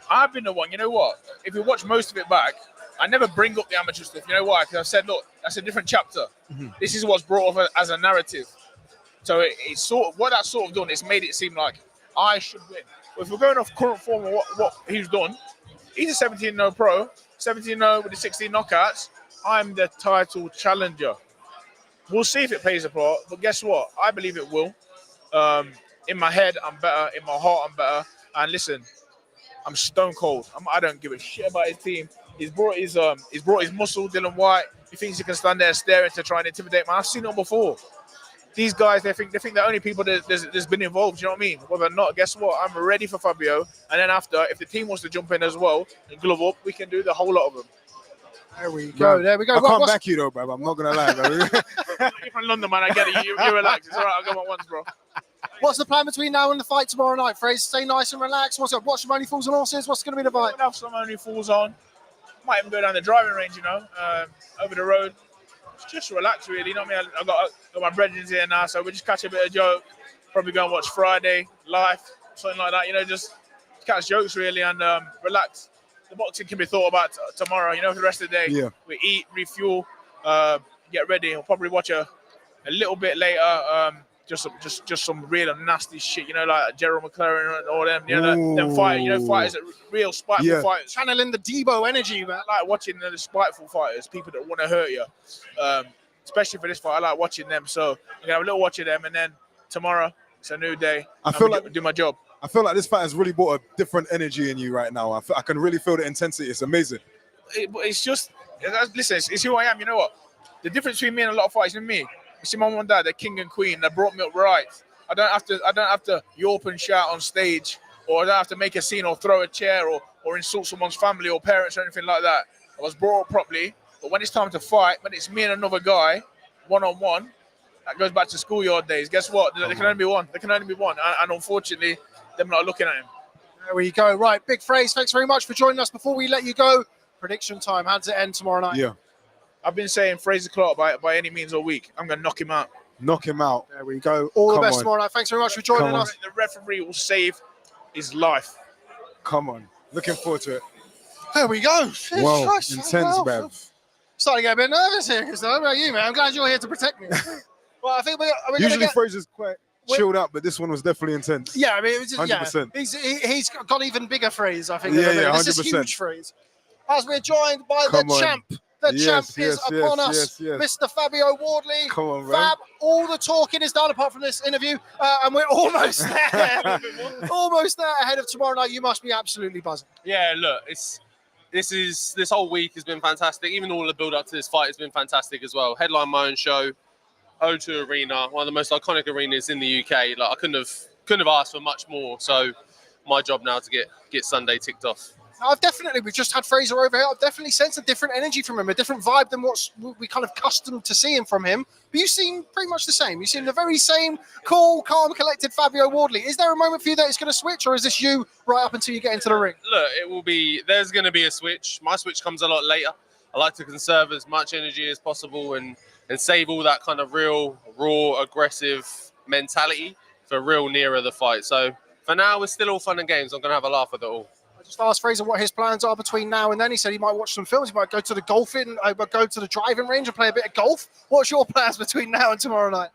I've been the one. You know what? If you watch most of it back, I never bring up the amateur stuff. You know why? Because I said, look, that's a different chapter. This is what's brought up as a narrative. So it's what that's sort of done. It's made it seem like I should win. But if we're going off current form of what he's done, he's a 17-0 pro, 17-0 with the 16 knockouts. I'm the title challenger. We'll see if it plays a part, but guess what? I believe it will. In my head, I'm better. In my heart, I'm better. And listen, I'm stone cold. I don't give a shit about his team. He's brought his muscle, Dylan White. He thinks he can stand there staring to try and intimidate me. I've seen it before. These guys, they think they're only people that's been involved. You know what I mean? Well, they're not. Guess what? I'm ready for Fabio. And then after, if the team wants to jump in as well and glove up, we can do the whole lot of them. There we go. There we go. I can't back you though, bro. I'm not gonna lie, bro. You're from London, man. I get it. You relax. It's all right. I'll go on once, bro. What's the plan between now and the fight tomorrow night, Frazer? Stay nice and relaxed. What's up? Watch some Only Fools and Horses. What's going to be the fight? We'll have some Only Fools on. Might even go down the driving range, over the road. Just relax, really. You know what I mean? I got my brethren here now, so we just catch a bit of joke. Probably go and watch Friday live, something like that. Just catch jokes, really, and relax. The boxing can be thought about tomorrow, for the rest of the day. Yeah. We eat, refuel, get ready. We'll probably watch a little bit later, just some real nasty shit, like Gerald McLaren and all them, them fighters, real spiteful fighters. Channeling the Debo energy, man. I like watching the spiteful fighters, people that want to hurt you, especially for this fight. I like watching them, so I'm gonna have a little watch of them, and then tomorrow it's a new day. I feel like do my job. I feel like this fight has really brought a different energy in you right now. I can really feel the intensity. It's amazing. It's just, listen, it's who I am. You know what? The difference between me and a lot of fighters and me, you see my mom and dad, they're king and queen. They brought me up right. I don't have to yelp and shout on stage, or I don't have to make a scene or throw a chair or insult someone's family or parents or anything like that. I was brought up properly, but when it's time to fight, when it's me and another guy, one-on-one, that goes back to schoolyard days. Guess what? There can only be one. There can only be one. And unfortunately, they're not looking at him. There we go. Right, Big Frazer, thanks very much for joining us. Before we let you go, prediction time. How does it end tomorrow night? Yeah. I've been saying Frazer Clarke by any means all week. I'm going to knock him out. Knock him out. There we go. All the best tomorrow night. Thanks very much for joining us. The referee will save his life. Come on. Looking forward to it. There we go. Well, Christ. intense, man. Starting to get a bit nervous here, Chris. How about you, man? I'm glad you're here to protect me. Well, I think we're Usually Frazer's quite chilled out, but this one was definitely intense. Yeah, I mean, it was just, 100%. Yeah, he's got even bigger phrase, I think. Yeah, This is 100%. huge phrase. As we're joined by the champ. The champ is upon us, Mr. Fabio Wardley. Come on, man. Fab, all the talking is done apart from this interview, and we're almost there. Almost there ahead of tomorrow night. You must be absolutely buzzing. Yeah, look, this whole week has been fantastic. Even all the build up to this fight has been fantastic as well. Headline my own show, O2 Arena, one of the most iconic arenas in the UK. Like I couldn't have asked for much more. So my job now to get Sunday ticked off. We've just had Frazer over here. I've definitely sensed a different energy from him, a different vibe than what we kind of accustomed to seeing from him. But you seem pretty much the same. You seem the very same cool, calm, collected Fabio Wardley. Is there a moment for you that it's going to switch, or is this you right up until you get into the ring? Look, there's going to be a switch. My switch comes a lot later. I like to conserve as much energy as possible and save all that kind of real, raw, aggressive mentality for real nearer the fight. So for now, it's still all fun and games. I'm going to have a laugh with it all. I just asked Frazer what his plans are between now and then. He said he might watch some films. He might go to the golfing, go to the driving range and play a bit of golf. What's your plans between now and tomorrow night?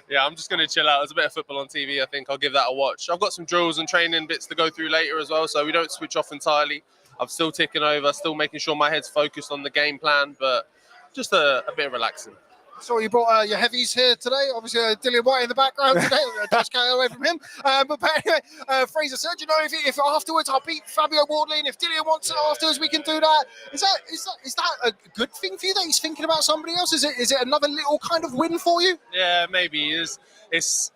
Yeah, I'm just going to chill out. There's a bit of football on TV. I think I'll give that a watch. I've got some drills and training bits to go through later as well, so we don't switch off entirely. I'm still ticking over, still making sure my head's focused on the game plan, but just a bit of relaxing. So you brought your heavies here today. Obviously, Dillian White in the background today. Dash KO away from him. But anyway, Frazer said, if afterwards I'll beat Fabio Wardley, and if Dillian wants it afterwards, we can do that. Is that a good thing for you that he's thinking about somebody else? Is it another little kind of win for you? Yeah, maybe. It's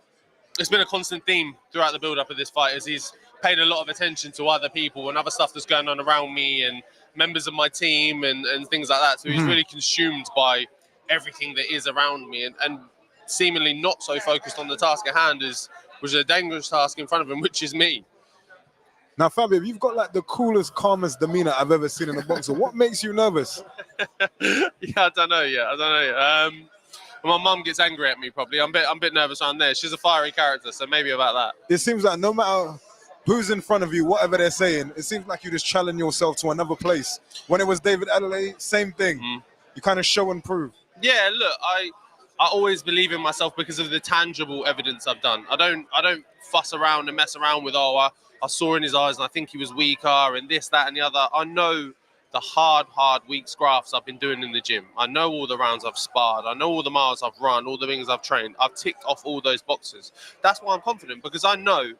been a constant theme throughout the build-up of this fight, as he's paid a lot of attention to other people and other stuff that's going on around me and members of my team and things like that. So he's really consumed by everything that is around me and seemingly not so focused on the task at hand was a dangerous task in front of him, which is me. Now, Fabio, you've got like the coolest, calmest demeanor I've ever seen in a boxer. What makes you nervous? Yeah, I don't know. My mum gets angry at me probably. I'm a bit nervous around there. She's a fiery character, so maybe about that. It seems like no matter who's in front of you, whatever they're saying, it seems like you just challenge yourself to another place. When it was David Adelaide, same thing. You kind of show and prove. Yeah, look, I always believe in myself because of the tangible evidence I've done. I don't fuss around and mess around with, I saw in his eyes and I think he was weaker and this, that, and the other. I know the hard weeks graphs I've been doing in the gym. I know all the rounds I've sparred. I know all the miles I've run, all the things I've trained. I've ticked off all those boxes. That's why I'm confident, because I know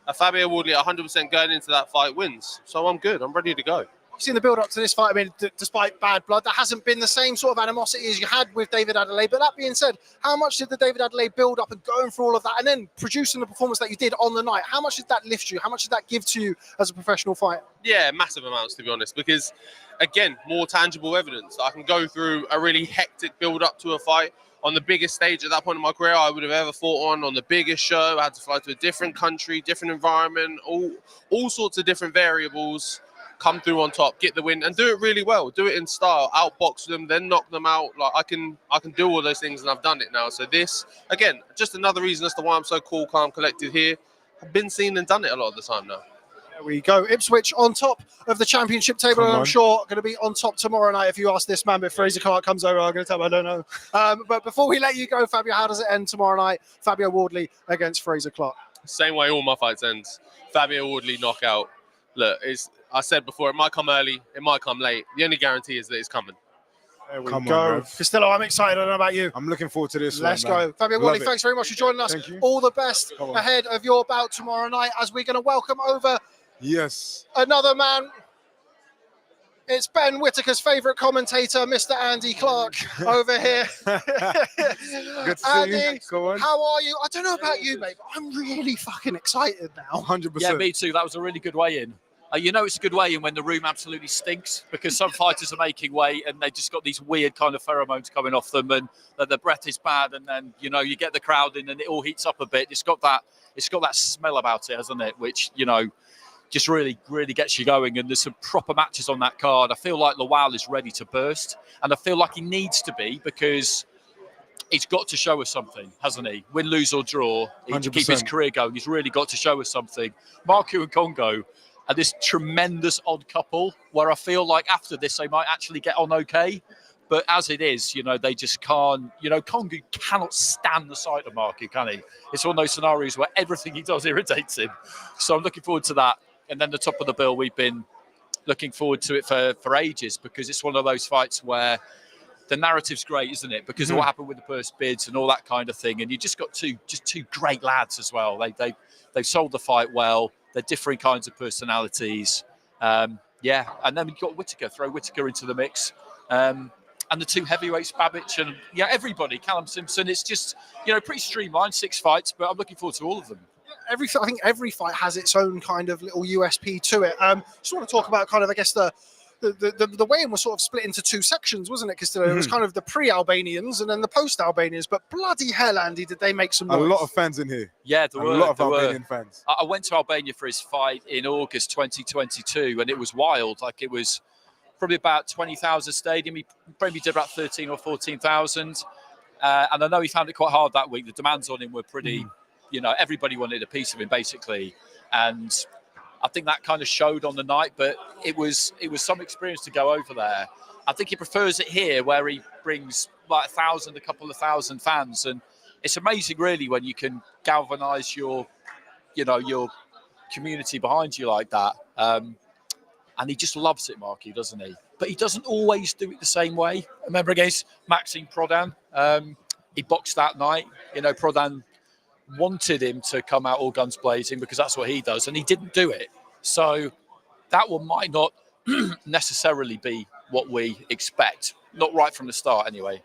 a Fabio Wardley 100% going into that fight wins. So I'm good. I'm ready to go. You've seen the build-up to this fight. I mean, despite bad blood, there hasn't been the same sort of animosity as you had with David Adelaide. But that being said, how much did the David Adelaide build up and going through all of that and then producing the performance that you did on the night? How much did that lift you? How much did that give to you as a professional fighter? Yeah, massive amounts, to be honest, because, again, more tangible evidence. I can go through a really hectic build-up to a fight, on the biggest stage at that point in my career I would have ever fought on the biggest show. I had to fly to a different country, different environment, all sorts of different variables, come through on top, get the win, and do it really well. Do it in style, outbox them, then knock them out. Like I can do all those things, and I've done it now. So this, again, just another reason as to why I'm so cool, calm, collected here. I've been seen and done it a lot of the time now. There we go. Ipswich on top of the championship table, and I'm sure going to be on top tomorrow night. If you ask this man, if Frazer Clarke comes over, I'm going to tell him I don't know. But before we let you go, Fabio, how does it end tomorrow night? Fabio Wardley against Frazer Clarke. Same way all my fights end. Fabio Wardley knockout. Look, I said before, it might come early, it might come late. The only guarantee is that it's coming. There we go. Castillo, I'm excited. I don't know about you. I'm looking forward to this. Let's go. Fabio Wardley, thanks very much for joining us. Thank you. All the best ahead of your bout tomorrow night, as we're going to welcome over another man. It's Ben Whittaker's favourite commentator, Mr. Andy Clark, over here. Good to see Andy, you. Go on. how are you? I don't know about you, mate, but I'm really fucking excited now. 100%. Yeah, me too. That was a really good weigh-in. You know it's a good weigh-in when the room absolutely stinks, because some fighters are making weight and they just got these weird kind of pheromones coming off them, and the breath is bad, and then you get the crowd in and it all heats up a bit. It's got that smell about it, hasn't it? Which just really gets you going. And there's some proper matches on that card. I feel like Lawal is ready to burst, and I feel like he needs to be, because he's got to show us something, hasn't he? Win, lose or draw, to keep his career going. He's really got to show us something. Marku and Kongo are this tremendous odd couple where I feel like after this they might actually get on okay. But as it is, they just can't. Kongo cannot stand the sight of Marku, can he? It's one of those scenarios where everything he does irritates him. So I'm looking forward to that. And then the top of the bill, we've been looking forward to it for ages, because it's one of those fights where the narrative's great, isn't it? Because of what happened with the first bids and all that kind of thing. And you just got two great lads as well. They've sold the fight well. They're different kinds of personalities. And then we've got Whittaker. Throw Whittaker into the mix. And the two heavyweights, Babic and everybody, Callum Simpson. It's just, pretty streamlined, 6 fights, but I'm looking forward to all of them. I think every fight has its own kind of little USP to it. Just want to talk about kind of, I guess, the weigh-in was sort of split into 2 sections, wasn't it, Castillo? It was kind of the pre-Albanians and then the post-Albanians. But bloody hell, Andy, did they make some noise? A lot of fans in here. Yeah, there were. A lot of Albanian fans. I went to Albania for his fight in August 2022, and it was wild. Like, it was probably about 20,000 stadium. He probably did about 13 or 14,000. And I know he found it quite hard that week. The demands on him were pretty... everybody wanted a piece of him, basically. And I think that kind of showed on the night, but it was some experience to go over there. I think he prefers it here, where he brings like a couple of thousand fans. And it's amazing, really, when you can galvanise your community behind you like that. And he just loves it, Marky, doesn't he? But he doesn't always do it the same way. I remember against Maxime Prodan, he boxed that night. Prodan wanted him to come out all guns blazing, because that's what he does, and he didn't do it. So that one might not necessarily be what we expect, not right from the start anyway.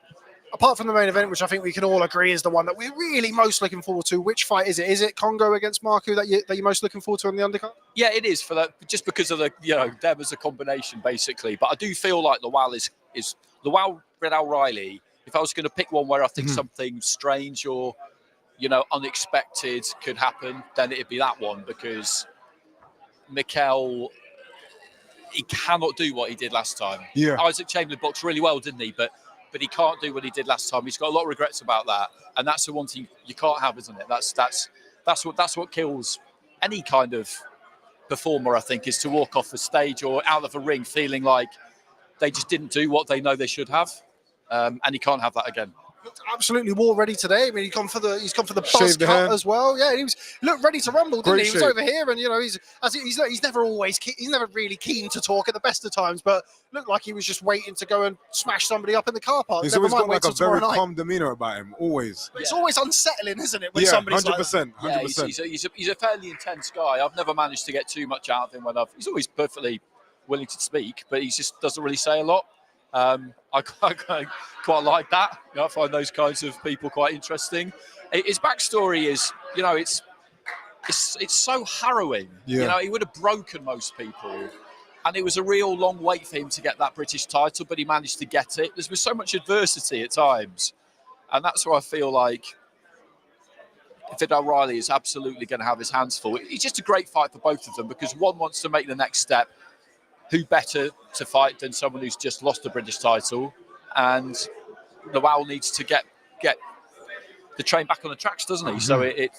Apart from the main event, which I think we can all agree is the one that we're really most looking forward to, which fight is it? Is it Kongo against Marku that you're most looking forward to on the undercard? Yeah, it is, for that, just because of the them as a combination, basically. But I do feel like Lawal is Lawal, Viddal Riley. If I was going to pick one where I think something strange or unexpected could happen, then it'd be that one, because Mikael, he cannot do what he did last time. Yeah. Isaac Chamberlain boxed really well, didn't he? But he can't do what he did last time. He's got a lot of regrets about that, and that's the one thing you can't have, isn't it? That's what kills any kind of performer, I think, is to walk off the stage or out of a ring feeling like they just didn't do what they know they should have, and he can't have that again. Looked absolutely war ready today. I mean, he's gone for the buzz cut as well. Yeah, he looked ready to rumble, didn't he? He was over here, and he's never really keen to talk at the best of times, but looked like he was just waiting to go and smash somebody up in the car park. He's always got like a very calm demeanor about him, always. But it's always unsettling, isn't it? When somebody's 100%. Yeah, he's a fairly intense guy. I've never managed to get too much out of him he's always perfectly willing to speak, but he just doesn't really say a lot. I quite like that. I find those kinds of people quite interesting. His backstory is, it's so harrowing. Yeah. He would have broken most people, and it was a real long wait for him to get that British title, but he managed to get it. There's been so much adversity at times, And that's where I feel like Viddal Riley is absolutely going to have his hands full. It's just a great fight for both of them because one wants to make the next step. Who better to fight than someone who's just lost the British title? And Lawal needs to get the train back on the tracks, doesn't he? So it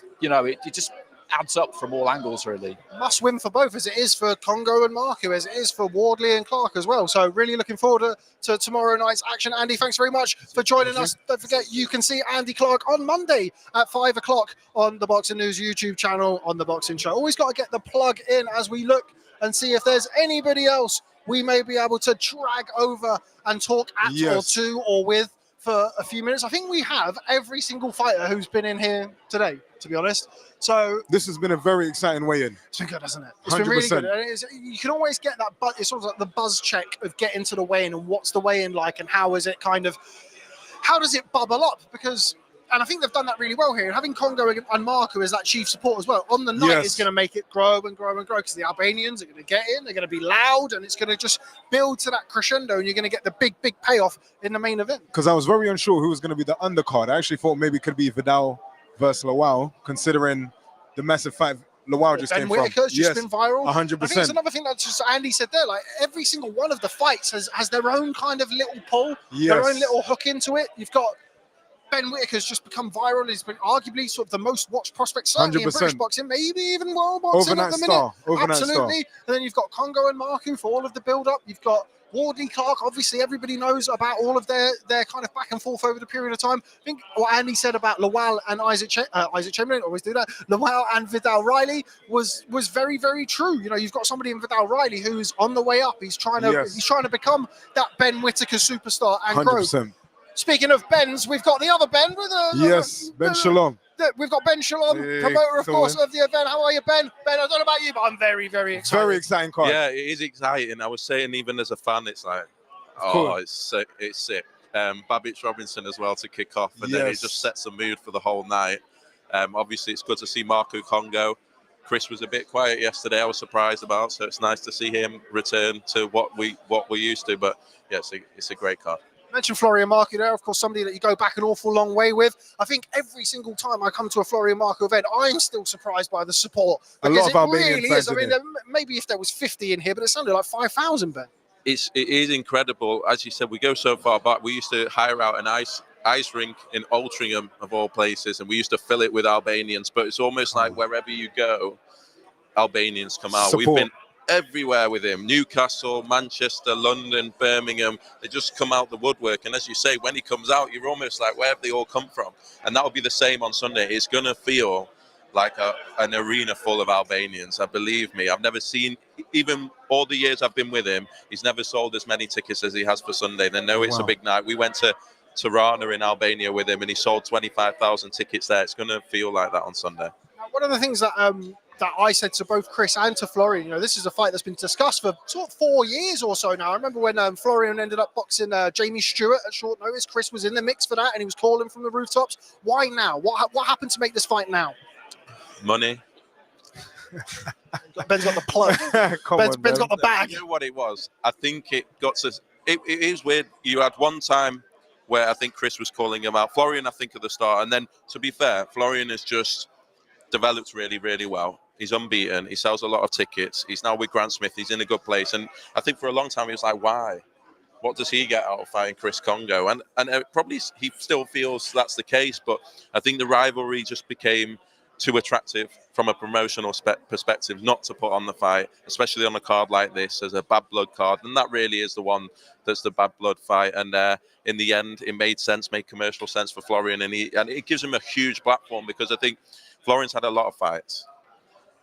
just adds up from all angles, really. Must win for both, as it is for Kongo and Marku, as it is for Wardley and Clarke as well. So really looking forward to tomorrow night's action. Andy, thanks very much for joining us. Don't forget, you can see Andy Clarke on Monday at 5 o'clock on the Boxing News YouTube channel on The Boxing Show. Always got to get the plug in as we look and see if there's anybody else we may be able to drag over and talk at or to or with for a few minutes. I think we have every single fighter who's been in here today, to be honest. So this has been a very exciting weigh-in. It's been good, hasn't it? It's been really good. And you can always get that, but it's sort of like the buzz check of getting to the weigh-in and what's the weigh-in like and how does it bubble up? Because, and I think they've done that really well here. And having Kongo and Marku as that chief support as well on the night is going to make it grow and grow and grow because the Albanians are going to get in, they're going to be loud, and it's going to just build to that crescendo, and you're going to get the big payoff in the main event. Because I was very unsure who was going to be the undercard. I actually thought maybe it could be Viddal versus Lawal, considering the massive fight Lawal just came from. Whittaker's just been viral. 100%. I think it's another thing that just Andy said there, like every single one of the fights has their own kind of little pull, their own little hook into it. You've got Ben Whittaker's just become viral. He's been arguably sort of the most watched prospect, certainly 100%. In British boxing, maybe even world boxing at the minute. Absolutely. And then you've got Kongo and Marku for all of the build-up. You've got Wardley, Clarke. Obviously, everybody knows about all of their kind of back and forth over the period of time. I think what Andy said about Lawal and Isaac Chamberlain, always do that. Lawal and Viddal Riley was very, very true. You know, you've got somebody in Viddal Riley who's on the way up. He's trying to become that Ben Whittaker superstar and 100%. Grow. Speaking of Ben's, we've got the other Ben with Ben Shalom. We've got Ben Shalom, promoter, of course, of the event. How are you, Ben? Ben, I don't know about you, but I'm very, very excited. Very exciting card. Yeah, it is exciting. I was saying, even as a fan, it's like, it's sick. It's sick. Babic Robinson as well to kick off, and then it just sets the mood for the whole night. Obviously, it's good to see Marku Kongo. Chris was a bit quiet yesterday. I was surprised about, so it's nice to see him return to what we're used to. But yeah, it's a great card. Mentioned Florian Marku there, of course, somebody that you go back an awful long way with. I think every single time I come to a Florian Marku event, I'm still surprised by the support. A lot of Albanian really is. I mean, maybe if there was 50 in here, but it sounded like 5,000, Ben. It is incredible. As you said, we go so far back. We used to hire out an ice rink in Altrincham, of all places, and we used to fill it with Albanians. But it's almost like wherever you go, Albanians come out. We've been everywhere with him. Newcastle, Manchester, London, Birmingham. They just come out the woodwork. And as you say, when he comes out, you're almost like, where have they all come from? And that'll be the same on Sunday. It's going to feel like an arena full of Albanians. Believe me, I've never seen, even all the years I've been with him, he's never sold as many tickets as he has for Sunday. They know it's a big night. We went to Tirana in Albania with him, and he sold 25,000 tickets there. It's going to feel like that on Sunday. Now, one of the things that I said to both Chris and to Florian, you know, this is a fight that's been discussed for sort of 4 years or so now. I remember when Florian ended up boxing Jamie Stewart at short notice. Chris was in the mix for that, and he was calling from the rooftops. Why now? What happened to make this fight now? Money. Ben's got the plug. Ben's got the bag. You know what it was? I think it got to... It is weird. You had one time where I think Chris was calling him out. Florian, I think, at the start. And then, to be fair, Florian has just developed really, really well. He's unbeaten. He sells a lot of tickets. He's now with Grant Smith. He's in a good place. And I think for a long time, he was like, why? What does he get out of fighting Chris Kongo? And probably he still feels that's the case. But I think the rivalry just became too attractive from a promotional perspective not to put on the fight, especially on a card like this as a bad blood card. And that really is the one that's the bad blood fight. And in the end, it made commercial sense for Florian. And it gives him a huge platform, because I think Florian's had a lot of fights,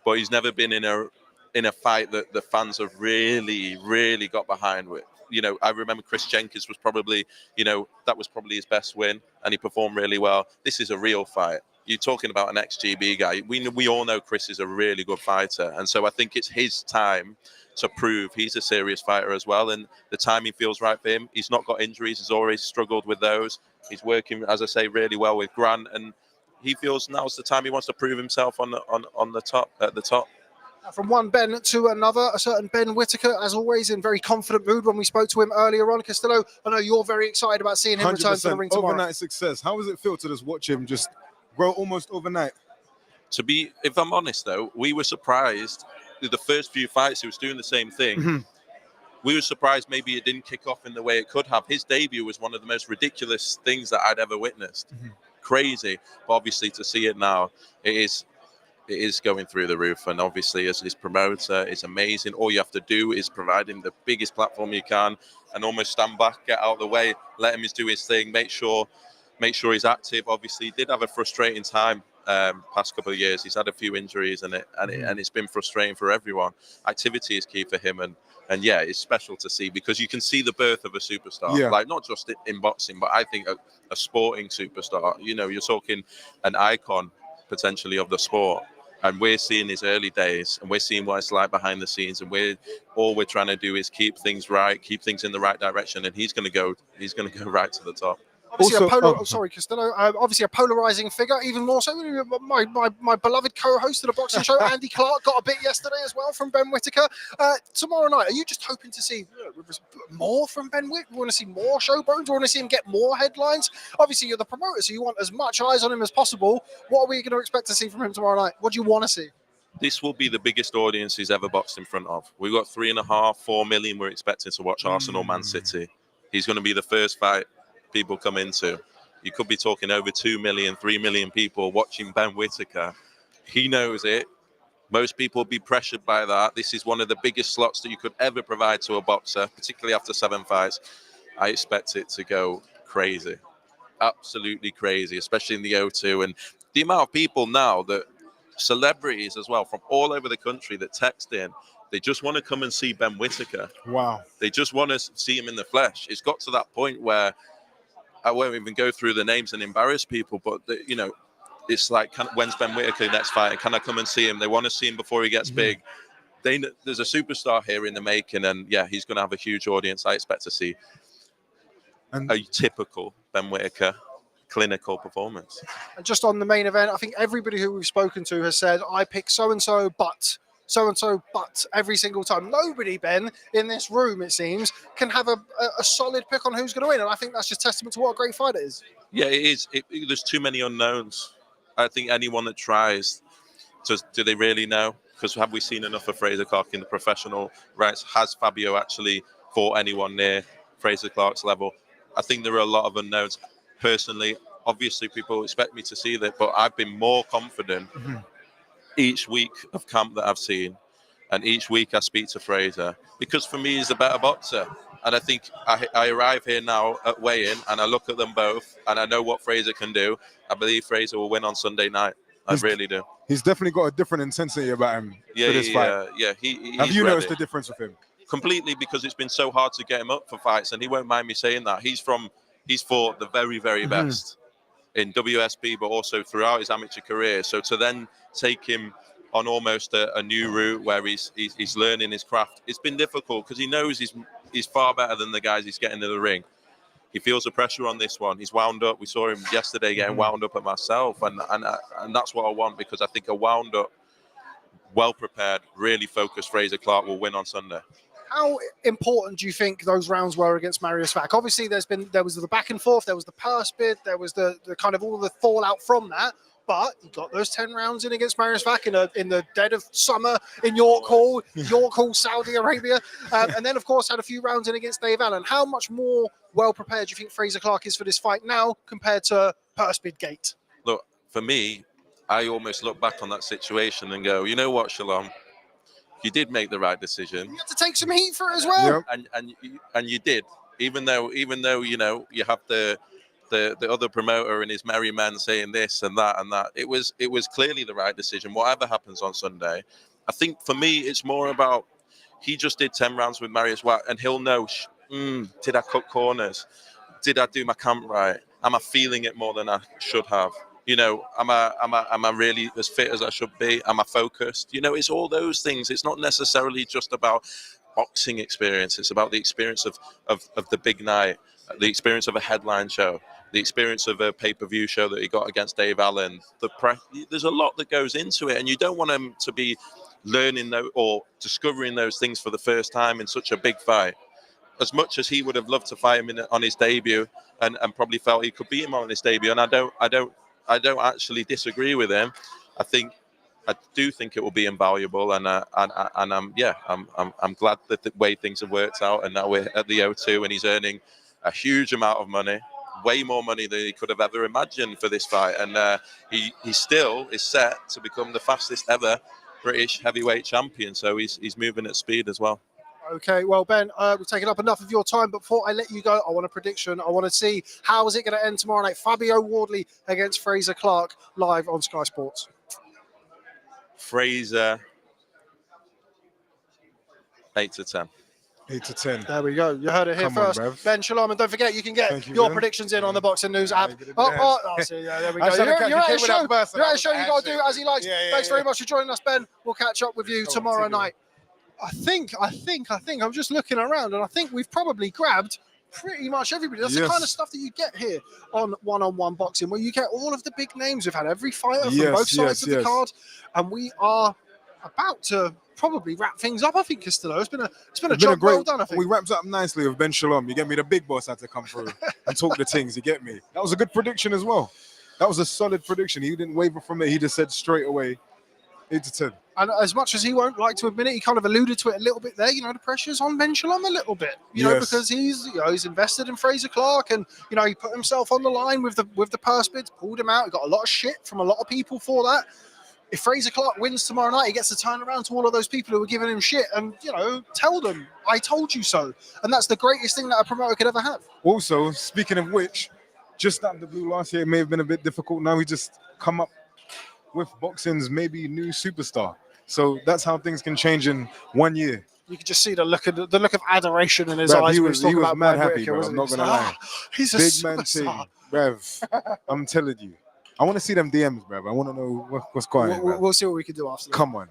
but he's never been in a fight that the fans have really, really got behind with. You know, I remember Chris Jenkins was probably, that was probably his best win, and he performed really well. This is a real fight. You're talking about an ex-GB guy. We all know Chris is a really good fighter, and so I think it's his time to prove he's a serious fighter as well, and the timing feels right for him. He's not got injuries. He's always struggled with those. He's working, as I say, really well with Grant, and he feels now's the time he wants to prove himself at the top. From one Ben to another, a certain Ben Whittaker, as always, in very confident mood when we spoke to him earlier on. Castillo, I know you're very excited about seeing him return to the ring tomorrow. Overnight success. How does it feel to just watch him just grow almost overnight? If I'm honest though, we were surprised with the first few fights. He was doing the same thing. We were surprised maybe it didn't kick off in the way it could have. His debut was one of the most ridiculous things that I'd ever witnessed. Crazy. But obviously to see it now, it is going through the roof. And obviously as his promoter, it's amazing. All you have to do is provide him the biggest platform you can and almost stand back, get out of the way, let him do his thing, make sure he's active. Obviously he did have a frustrating time past couple of years. He's had a few injuries and it's been frustrating for everyone. Activity is key for him, and yeah, it's special to see because you can see the birth of a superstar. Yeah. Like not just in boxing, but I think a sporting superstar. You know, you're talking an icon potentially of the sport. And we're seeing his early days, and we're seeing what it's like behind the scenes. And we're trying to do is keep things right, keep things in the right direction. And he's going to go right to the top. Obviously, Castillo, obviously a polarizing figure, even more so. My beloved co-host of the boxing show, Andy Clark, got a bit yesterday as well from Ben Whittaker. Tomorrow night, are you just hoping to see more from Ben Whittaker? You want to see more showbones? You want to see him get more headlines? Obviously, you're the promoter, so you want as much eyes on him as possible. What are we going to expect to see from him tomorrow night? What do you want to see? This will be the biggest audience he's ever boxed in front of. We've got 3.5, 4 million we're expecting to watch Arsenal Man City. He's going to be the first fight people come into. You could be talking over 2 million, 3 million people watching Ben Whittaker. He knows it. Most people will be pressured by that. This is one of the biggest slots that you could ever provide to a boxer, particularly after 7 fights. I expect it to go crazy. Absolutely crazy, especially in the O2. And the amount of people now, that celebrities as well, from all over the country that text in, they just want to come and see Ben Whittaker. Wow. They just want to see him in the flesh. It's got to that point where I won't even go through the names and embarrass people, but it's like, when's Ben Whittaker next fight? Can I come and see him? They want to see him before he gets big. There's a superstar here in the making, and yeah, he's going to have a huge audience. I expect to see a typical Ben Whittaker clinical performance. And just on the main event, I think everybody who we've spoken to has said, I pick so-and-so, but so-and-so, but every single time. Nobody, Ben, in this room, it seems, can have a solid pick on who's going to win. And I think that's just testament to what a great fighter is. Yeah, it is. There's too many unknowns. I think anyone that tries, do they really know? Because have we seen enough of Frazer Clarke in the professional ranks? Has Fabio actually fought anyone near Frazer Clarke's level? I think there are a lot of unknowns. Personally, obviously, people expect me to see that, but I've been more confident each week of camp that I've seen, and each week I speak to Frazer, because for me he's a better boxer. And I think I arrive here now at weigh-in and I look at them both and I know what Frazer can do. I believe Frazer will win on Sunday night. I really do. He's definitely got a different intensity about him for this fight. Have you noticed the difference with him? Completely, because it's been so hard to get him up for fights, and he won't mind me saying that. He's fought the very, very best in WSP, but also throughout his amateur career. So to then take him on almost a new route where he's learning his craft, it's been difficult because he knows he's far better than the guys he's getting to the ring. He feels the pressure on this one. He's wound up. We saw him yesterday getting wound up at myself, and that's what I want, because I think a wound up, well prepared, really focused Frazer Clarke will win on Sunday. How important do you think those rounds were against Mariusz Wach? Obviously, there was the back and forth, there was the purse bid, there was the kind of all the fallout from that. But you got those 10 rounds in against Mariusz Wach in the dead of summer in York Hall, Saudi Arabia, and then of course had a few rounds in against Dave Allen. How much more well prepared do you think Frazer Clarke is for this fight now compared to purse bid gate? Look, for me, I almost look back on that situation and go, you know what, Shalom, you did make the right decision. You had to take some heat for it as well. And you did, even though you have the other promoter and his merry men saying this and that and that. It was clearly the right decision. Whatever happens on Sunday, I think for me it's more about, he just did 10 rounds with Mariusz Wach, and he'll know, did I cut corners? Did I do my camp right? Am I feeling it more than I should have? Am I really as fit as I should be? Am I focused? It's all those things. It's not necessarily just about boxing experience. It's about the experience of the big night, the experience of a headline show, the experience of a pay-per-view show that he got against Dave Allen. There's a lot that goes into it, and you don't want him to be learning or discovering those things for the first time in such a big fight. As much as he would have loved to fight him on his debut, and probably felt he could beat him on his debut, and I don't actually disagree with him. I do think it will be invaluable, and I'm glad that the way things have worked out, and now we're at the O2, and he's earning a huge amount of money, way more money than he could have ever imagined for this fight, and he still is set to become the fastest ever British heavyweight champion. So he's moving at speed as well. Okay, well, Ben, we've taken up enough of your time. But before I let you go, I want a prediction. I want to see how is it going to end tomorrow night. Fabio Wardley against Frazer Clarke, live on Sky Sports. Frazer, 8-10. 8-10. There we go. You heard it here first. Ben, Shalom, and don't forget you can get your predictions in on the Boxing News app. See, there we go. You're at a show. You're at a show. You got to do as he likes. Thanks very much for joining us, Ben. We'll catch up with you tomorrow night. I think. I'm just looking around, and I think we've probably grabbed pretty much everybody. That's the kind of stuff that you get here on one-on-one boxing, where you get all of the big names. We've had every fighter from both sides of the card, and we are about to probably wrap things up. I think, Castillo. It's been a job well done. I think we wrapped up nicely with Ben Shalom. You get me? The big boss had to come through and talk the things. You get me? That was a good prediction as well. That was a solid prediction. He didn't waver from it. He just said straight away, 8-10. And as much as he won't like to admit it, he kind of alluded to it a little bit there. You know, the pressure's on Ben Shalom a little bit. You know, because he's invested in Frazer Clarke, and he put himself on the line with the purse bids, pulled him out. He got a lot of shit from a lot of people for that. If Frazer Clarke wins tomorrow night, he gets to turn around to all of those people who were giving him shit and tell them, "I told you so." And that's the greatest thing that a promoter could ever have. Also, speaking of which, just out of the blue last year, it may have been a bit difficult. Now we just come up with boxing's maybe new superstar. So that's how things can change in 1 year. You could just see the look of adoration in his eyes. He was mad happy, Whittaker, bro. I'm not gonna lie. He's a big man superstar. thing, bruv. I'm telling you. I want to see them DMs, bruv. I want to know what's going on. We'll see what we can do after. Come on.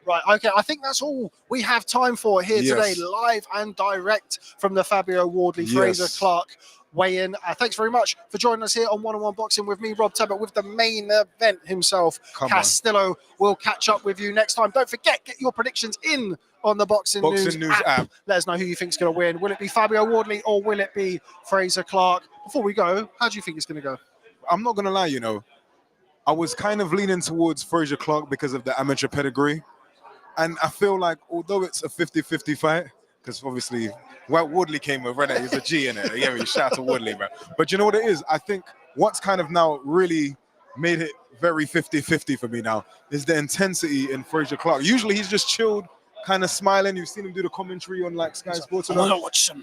Right, okay, I think that's all we have time for here today, live and direct from the Fabio Wardley Frazer Clarke weigh-in. Thanks very much for joining us here on One-on-One Boxing with me, Rob Tebbutt, with the main event himself, Castillo. We'll catch up with you next time. Don't forget, get your predictions in on the Boxing News app. Let us know who you think is going to win. Will it be Fabio Wardley or will it be Frazer Clarke? Before we go, how do you think it's going to go? I'm not going to lie, I was kind of leaning towards Frazer Clarke because of the amateur pedigree. And I feel like, although it's a 50-50 fight, because obviously Wardley came over, and he's a G in it. Yeah, shout out to Wardley, bro. But you know what it is? I think what's kind of now really made it very 50-50 for me now is the intensity in Frazer Clarke. Usually he's just chilled, kind of smiling. You've seen him do the commentary on like Sky Sports. I want to watch some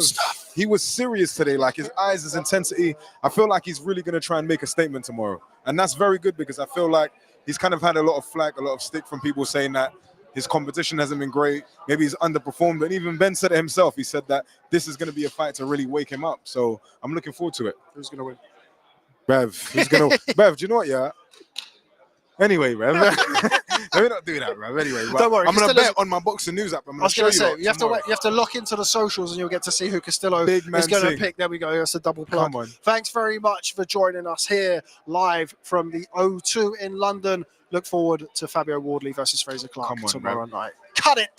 stuff. He was serious today. Like his eyes, his intensity. I feel like he's really going to try and make a statement tomorrow. And that's very good because I feel like he's kind of had a lot of flack, a lot of stick from people saying that his competition hasn't been great. Maybe he's underperformed. And even Ben said it himself. He said that this is going to be a fight to really wake him up. So I'm looking forward to it. Who's going to win? Bev. Who's going to Bev, do you know what, yeah? Anyway, Bev. Let me not do that, Bev. Anyway, don't worry. I'm going to bet on my Boxing News app. I'm going to show you. You have to lock into the socials and you'll get to see who Castillo is going to pick. There we go. That's a double plug. Come on. Thanks very much for joining us here live from the O2 in London. Look forward to Fabio Wardley versus Frazer Clarke tomorrow night. Cut it.